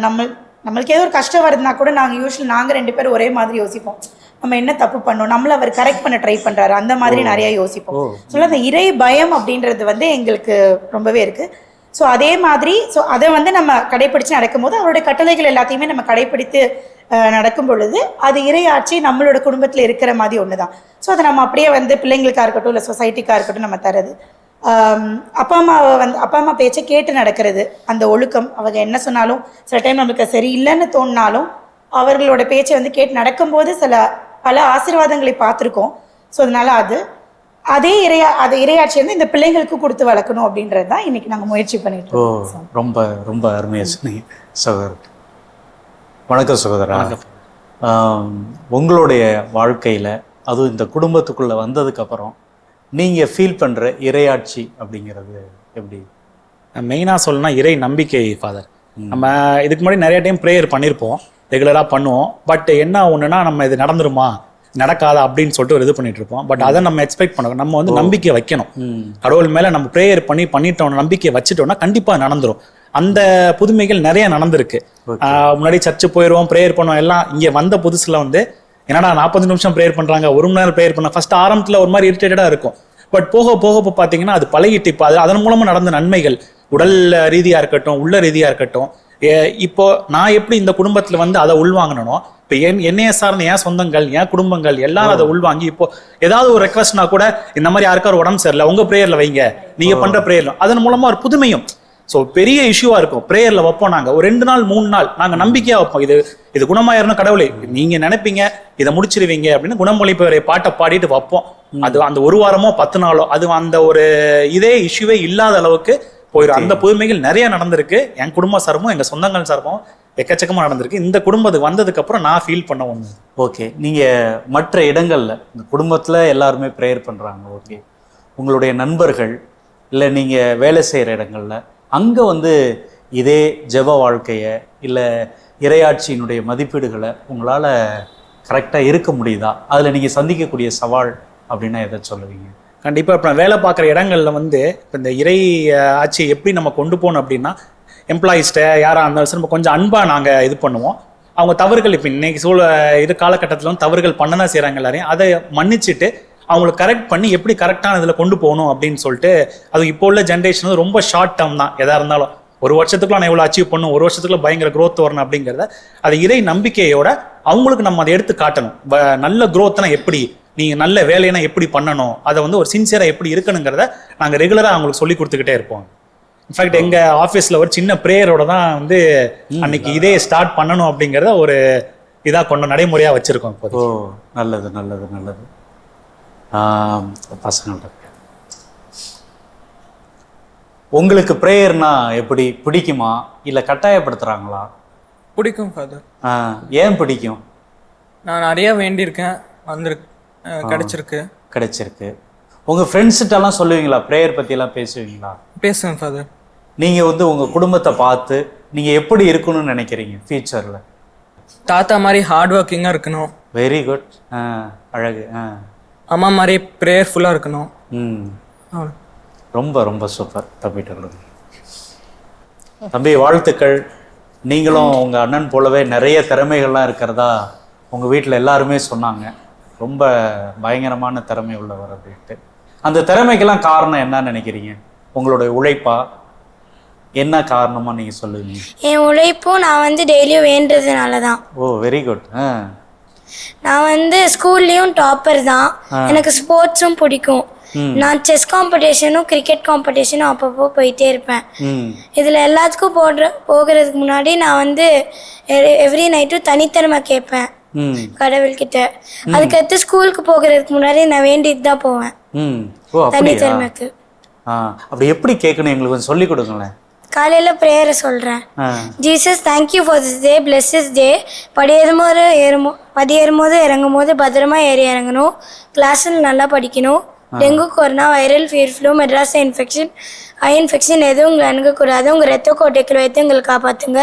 நம்மளுக்கு ஏதோ ஒரு கஷ்டம் வருதுன்னா கூட நாங்கள் 2 பேரும் ஒரே மாதிரி யோசிப்போம். நம்ம என்ன தப்பு பண்ணோம், நம்மளை அவர் கரெக்ட் பண்ண ட்ரை பண்ணுறாரு, அந்த மாதிரி நிறையா யோசிப்போம். ஸோ அந்த இறை பயம் அப்படின்றது வந்து எங்களுக்கு ரொம்பவே இருக்குது. ஸோ அதே மாதிரி அதை வந்து நம்ம கடைப்பிடிச்சு நடக்கும்போது அவருடைய கட்டளைகள் எல்லாத்தையுமே நம்ம கடைப்பிடித்து நடக்கும் பொழுது அது இறையாட்சி நம்மளோட குடும்பத்தில் இருக்கிற மாதிரி ஒன்று தான். ஸோ அதை நம்ம அப்படியே வந்து பிள்ளைங்களுக்காக இருக்கட்டும் இல்லை சொசைட்டிக்காக இருக்கட்டும் நம்ம தரது. அப்பா அம்மா பேச்சை கேட்டு நடக்கிறது, அந்த ஒழுக்கம். அவங்க என்ன சொன்னாலும் சில டைம் நம்மளுக்கு சரியில்லைன்னு தோணினாலும் அவர்களோட பேச்சை வந்து கேட்டு நடக்கும்போது பல ஆசீர்வாதங்களை பார்த்துருக்கோம். ஸோ அதனால அதே இறையாட்சி வந்து இந்த பிள்ளைங்களுக்கு கொடுத்து வளர்க்கணும் அப்படின்றது தான் இன்னைக்கு நாங்கள் முயற்சி பண்ணிட்டு இருக்கோம். ரொம்ப ரொம்ப அருமையாக சொன்னீங்க சகோதரர். வணக்கம் சகோதரா. உங்களுடைய வாழ்க்கையில் அதுவும் இந்த குடும்பத்துக்குள்ளே வந்ததுக்கப்புறம் நீங்கள் ஃபீல் பண்ணுற இறையாட்சி அப்படிங்கிறது எப்படி? மெயினாக சொல்லணும்னா இறை நம்பிக்கை ஃபாதர். நம்ம இதுக்கு முன்னாடி நிறைய டைம் ப்ரேயர் பண்ணியிருப்போம், ரெகுலராக பண்ணுவோம். பட் என்ன ஒன்றுனா நம்ம இது நடந்துருமா நடக்காதா அப்படின்னு சொல்லிட்டு ஒரு இது பண்ணிட்டு இருப்போம். பட் அதை நம்ம எக்ஸ்பெக்ட் பண்ணணும். நம்ம வந்து நம்பிக்கை வைக்கணும் கடவுள் மேலே. நம்ம ப்ரேயர் பண்ணிட்டோம், நம்பிக்கை வச்சுட்டோம்னா கண்டிப்பாக நடந்துரும். அந்த புதுமைகள் நிறைய நடந்திருக்கு. முன்னாடி சர்ச்சு போயிடுவோம், ப்ரேயர் பண்ணுவோம் எல்லாம். இங்கே வந்த புதுசில் வந்து என்னடா 40 நிமிஷம் ப்ரேயர் பண்ணுறாங்க, 1 மணி நேரம் ப்ரேயர் பண்ண ஃபர்ஸ்ட் ஆரம்பத்தில் ஒரு மாதிரி இரிட்டேட்டடாக இருக்கும். பட் போக போக பார்த்தீங்கன்னா அது பழகிட்டு இப்போ அதன் மூலமாக நடந்த நன்மைகள் உடல் ரீதியாக இருக்கட்டும் உள்ள ரீதியாக இருக்கட்டும். இப்போ நான் எப்படி இந்த குடும்பத்தில் வந்து அதை உள்வாங்கணும், இப்போ என்னைய சார்ந்த என் சொந்தங்கள் என் குடும்பங்கள் எல்லாரும் அதை உள்வாங்கி இப்போ ஏதாவது ஒரு ரெக்வஸ்ட்னா கூட இந்த மாதிரி யாருக்காரும் உடம்பு சரியில்லை உங்கள் ப்ரேயரில் வைங்க, நீங்கள் பண்ணுற ப்ரேயரில் அதன் மூலமாக ஒரு புதுமையும். ஸோ பெரிய இஷ்யூவாக இருக்கும். ப்ரேயரில் வைப்போம் நாங்கள் ஒரு 2 நாள் 3 நாள் நாங்கள் நம்பிக்கையாக வைப்போம். இது குணமாயிரணும் கடவுளே, நீங்கள் நினைப்பீங்க இதை முடிச்சிருவீங்க அப்படின்னு குணமொழிப்பு பாட்டை பாடிட்டு வைப்போம். அது அந்த 1 வாரமோ 10 நாளோ அது அந்த ஒரு இதே இஷ்யூவே இல்லாத அளவுக்கு போயிடும். அந்த புதுமைகள் நிறைய நடந்திருக்கு. என் குடும்ப சார்பும் எங்கள் சொந்தங்கள் சார்பும் எக்கச்சக்கமாக நடந்திருக்கு. இந்த குடும்பத்துக்கு வந்ததுக்கு அப்புறம் நான் ஃபீல் பண்ண ஒன்று. ஓகே, நீங்கள் மற்ற இடங்களில் இந்த குடும்பத்தில் எல்லாருமே ப்ரேயர் பண்ணுறாங்க, ஓகே. உங்களுடைய நண்பர்கள் இல்லை நீங்கள் வேலை செய்கிற இடங்களில் அங்கே வந்து இதே ஜெப வாழ்க்கையை இல்லை இறையாட்சியினுடைய மதிப்பீடுகளை உங்களால் கரெக்டாக இருக்க முடியுதா? அதில் நீங்கள் சந்திக்கக்கூடிய சவால் அப்படின்னா எதை சொல்லுவீங்க? கண்டிப்பாக இப்போ நான் வேலை பார்க்குற இடங்களில் வந்து இப்போ இந்த இறை ஆட்சியை எப்படி நம்ம கொண்டு போகணும் அப்படின்னா எம்ப்ளாயிஸ்ட்டை யாராக இருந்தாலும் நம்ம கொஞ்சம் அன்பாக நாங்கள் இது பண்ணுவோம். அவங்க தவறுகள் இப்போ இன்னைக்கு காலகட்டத்தில் வந்து தவறுகள் பண்ண தான் செய்கிறாங்க எல்லாரையும். அதை மன்னிச்சுட்டு அவங்களுக்கு கரெக்ட் பண்ணி எப்படி கரெக்டான இதில் கொண்டு போகணும் அப்படின்னு சொல்லிட்டு. அது இப்போ உள்ள ஜென்ரேஷன் வந்து ரொம்ப ஷார்ட் டேர்ம் தான். எதாக இருந்தாலும் 1 வருஷத்துக்குள்ள நான் எவ்வளோ அச்சீவ் பண்ணும், 1 வருஷத்துக்குள்ள பயங்கர க்ரோத் வரணும் அப்படிங்கிறத அது இறை நம்பிக்கையோட அவங்களுக்கு நம்ம அதை எடுத்து காட்டணும். நல்ல க்ரோத்னா எப்படி, நீங்கள் நல்ல வேலைனா எப்படி பண்ணணும், அதை வந்து ஒரு சின்சியராக எப்படி இருக்கணுங்கிறத நாங்கள் ரெகுலராக அவங்களுக்கு சொல்லி கொடுத்துக்கிட்டே இருப்போம். இன்ஃபேக்ட் எங்கள் ஆஃபீஸில் ஒரு சின்ன ப்ரேயரோட தான் வந்து அன்னைக்கு இதே ஸ்டார்ட் பண்ணணும் அப்படிங்கிறத ஒரு இதாக நடைமுறையாக வச்சுருக்கோம் இப்போ. ஓ, நல்லது நல்லது நல்லது. பசங்கள்ட்ட உங்களுக்கு ப்ரேயர்னா எப்படி பிடிக்குமா இல்லை கட்டாயப்படுத்துகிறாங்களா? பிடிக்கும் ஃபாதர். ஏன் பிடிக்கும்? நான் நிறையா வேண்டியிருக்கேன், கிடைச்சிருக்கு. உங்கள் ஃப்ரெண்ட்ஸ்கிட்டலாம் சொல்லுவீங்களா, ப்ரேயர் பற்றியெல்லாம் பேசுவீங்களா? பேசுவேன் ஃபாதர். நீங்கள் வந்து உங்கள் குடும்பத்தை பார்த்து நீங்கள் எப்படி இருக்கணும்னு நினைக்கிறீங்க ஃபியூச்சரில்? தாத்தா மாதிரி ஹார்ட் ஒர்க்கிங்காக இருக்கணும். வெரி குட், அழகு. அம்மா மாதிரி ப்ரேயர்ஃபுல்லாக இருக்கணும். ரொம்ப ரொம்ப சூப்பர். தம்பிகிட்ட கொடுங்க. தம்பி வாழ்த்துக்கள். நீங்களும் உங்கள் அண்ணன் போலவே நிறைய திறமைகள்லாம் இருக்கிறதா உங்கள் வீட்டில் எல்லாருமே சொன்னாங்க. ரொம்ப பயங்கரமான திறமை உள்ளவர் அப்படின்ட்டு. அந்த திறமைக்கெல்லாம் காரணம் என்னன்னு நினைக்கிறீங்க? உங்களுடைய உழைப்பா, என்ன காரணமா நீங்கள் சொல்லுவீங்க? என் உழைப்பும் நான் வந்து டெய்லியும் வேண்டதுனால தான். ஓ, வெரி குட். நான் வந்து ஸ்கூல்லேயும் டாப்பர் தான். எனக்கு ஸ்போர்ட்ஸும் பிடிக்கும். நான் செஸ் காம்படிஷனும் கிரிக்கெட் காம்படிஷனும் அப்பப்போ போயிட்டே இருப்பேன். இதில் எல்லாத்துக்கும் போகிறதுக்கு முன்னாடி நான் வந்து எவ்ரி நைட்டும் தனித்திறமை கேட்பேன். கடவுள்கிட்ட. அதுக்கடுத்து ஸ்கூலுக்கு போகிறதுக்கு முன்னாடி நான் வேண்டிட்டு தான் போவேன் ஓ அப்படியா? தனித்திறமைக்கு. அப்படி எப்படி கேட்கணும் எங்களுக்கு கொஞ்சம் சொல்லி கொடுங்களேன். காலையில ப்ரேயரை சொல்றேன். Jesus thank you for this day, plus this day. படி ஏறும்போது இறங்கும் போது பத்திரமா ஏறி இறங்கணும். கிளாஸில் நல்லா படிக்கணும். Dengue, corona, viral fever, flu, Madras infection, eye infection எதுவும் உங்களை அணுகக்கூடாது. உங்கள் ரத்த கோட்டைக்குள் வைத்து எங்களை காப்பாற்றுங்க.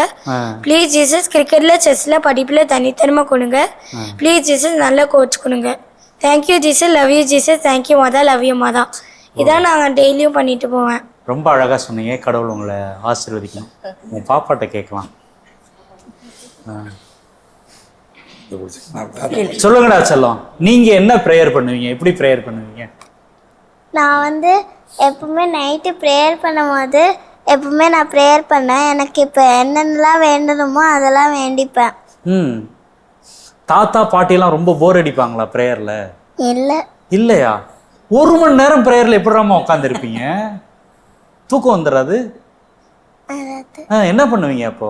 ப்ளீஸ் ஜீசஸ் கிரிக்கெட்டில், செஸ்ஸில், படிப்பில் தனித்திறமை கொடுங்க. ப்ளீஸ் ஜீசஸ் நல்ல கோச் கொடுங்க. Thank you Jesus, love you Jesus, thank you Mata, love you மாதா. இதான் நாங்கள் டெய்லியும் பண்ணிட்டு போவேன். ரொம்ப அழகாக சொன்னீங்க. கடவுள் உங்களை ஆசீர்வதிக்கணும். உங்கள் பாப்பாட்ட கேட்கலாம். சொல்லுங்கடா செல்லம், நீங்கள் என்ன ப்ரேயர் பண்ணுவீங்க? எப்படி ப்ரேயர் பண்ணுவீங்க? நான் வந்து எப்பவுமே நைட்டு ப்ரேயர் பண்ணும்போது எப்பவுமே நான் ப்ரேயர் பண்ணேன். எனக்கு இப்போ என்னென்னலாம் வேண்டணுமோ அதெல்லாம் வேண்டிப்பேன். தாத்தா பாட்டியெல்லாம் ரொம்ப போர் அடிப்பாங்களா ப்ரேயரில்? இல்லை. இல்லையா? 1 மணி நேரம் ப்ரேயரில் எப்படிராமா உட்காந்துருப்பீங்க? தூக்கம் வந்துடாது? என்ன பண்ணுவீங்க அப்போ?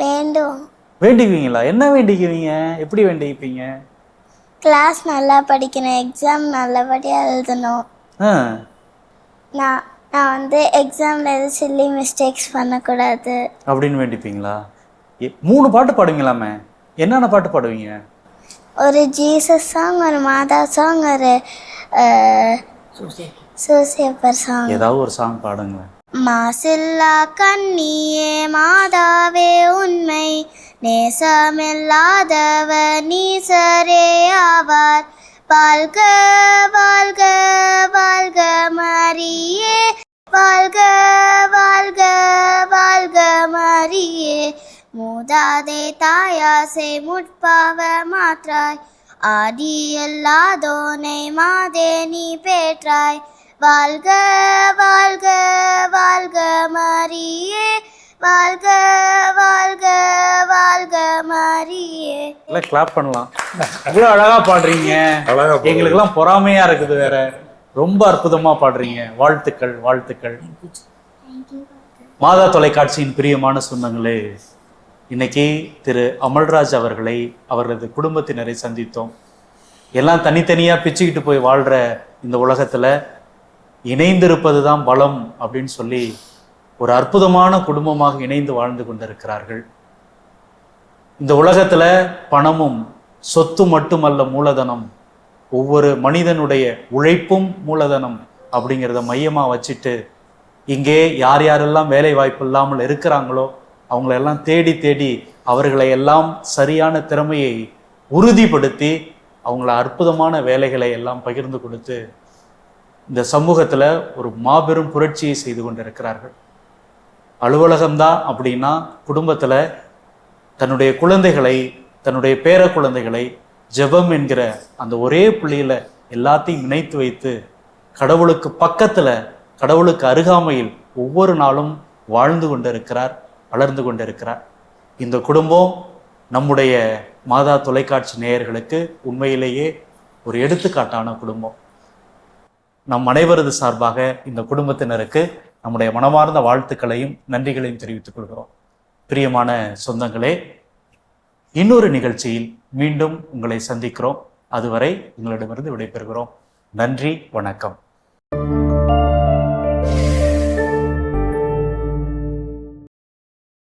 வேண்டும். வேண்டிக்குவீங்களா? என்ன வேண்டிக்குவீங்க? எப்படி வேண்டிப்பீங்க? கிளாஸ் நல்லா படிக்கணும், எக்ஸாம் நல்லபடியாக எழுதணும். நான் வந்து எக்ஸாமில் எதுவும் சில்லி மிஸ்டேக்ஸ் பண்ணக்கூடாது அப்படின்னு வேண்டிப்பீங்களா? 3 பாட்டு பாடுவீங்களாமே. என்னென்ன பாட்டு பாடுவீங்க? ஒரு ஜீசஸ் சாங், ஒரு மாதா சாங், ஒரு சூசேப்பர் சாங். ஏதாவது ஒரு சாங் பாடுங்களேன். மாசில்லா கண்ணியே மாதாவே உண்மை, நேசமில்லாதவர் நீசரே ஆவார். வாழ்க வாழ்க வாழ்க மரியே, வாழ்க வாழ்க வாழ்க மரியே. மூதாதே தாயாசை முட்பாவ மாற்றாய், ஆதி எல்லாதோனை மாதே நீ பேற்றாய். வாழ்க வாழ்க வாழ்க மரியே, வாழ்க வாழ்க வாழ்க மரியே. எல்லாம் கிளாப் பண்ணலாம். இவ்வளோ அழகா பாடுறீங்க. எங்களுக்கெல்லாம் பொறாமையா இருக்குது. வேற ரொம்ப அற்புதமா பாடுறீங்க. வாழ்த்துக்கள் வாழ்த்துக்கள். மாதா தொலைக்காட்சியின் பிரியமான சொந்தங்களே, இன்னைக்கு திரு அமல்ராஜ் அவர்களை, அவரது குடும்பத்தினரை சந்தித்தோம். எல்லாம் தனித்தனியா பிச்சுக்கிட்டு போய் வாழ்ற இந்த உலகத்துல இணைந்திருப்பது தான் பலம் அப்படின்னு சொல்லி ஒரு அற்புதமான குடும்பமாக இணைந்து வாழ்ந்து கொண்டிருக்கிறார்கள். இந்த உலகத்துல பணமும் சொத்து மட்டுமல்ல மூலதனம், ஒவ்வொரு மனிதனுடைய உழைப்பும் மூலதனம் அப்படிங்கிறத மையமா வச்சுட்டு இங்கே யார் யாரெல்லாம் வேலை வாய்ப்பு இல்லாமல் இருக்கிறாங்களோ அவங்களெல்லாம் தேடி தேடி அவர்களை எல்லாம் சரியான திறமையை உறுதிப்படுத்தி அவங்கள அற்புதமான வேலைகளை எல்லாம் பகிர்ந்து கொடுத்து இந்த சமூகத்துல ஒரு மாபெரும் புரட்சியை செய்து கொண்டிருக்கிறார்கள். அலுவலகம்தான் அப்படின்னா குடும்பத்துல தன்னுடைய குழந்தைகளை, தன்னுடைய பேர குழந்தைகளை ஜெபம் என்கிற அந்த ஒரே புள்ளியில எல்லாத்தையும் இணைத்து வைத்து கடவுளுக்கு பக்கத்துல, கடவுளுக்கு அருகாமையில் ஒவ்வொரு நாளும் வாழ்ந்து கொண்டிருக்கிறார், வளர்ந்து கொண்டிருக்கிறார். இந்த குடும்பம் நம்முடைய மாதா தொலைக்காட்சி நேயர்களுக்கு உண்மையிலேயே ஒரு எடுத்துக்காட்டான குடும்பம். நம் அனைவரது சார்பாக இந்த குடும்பத்தினருக்கு நம்முடைய மனமார்ந்த வாழ்த்துக்களையும் நன்றிகளையும் தெரிவித்துக் கொள்கிறோம். பிரியமான சொந்தங்களே, இன்னொரு நிகழ்ச்சியில் மீண்டும் உங்களை சந்திக்கிறோம். அதுவரை உங்களிடமிருந்து விடைபெறுகிறோம். நன்றி, வணக்கம்.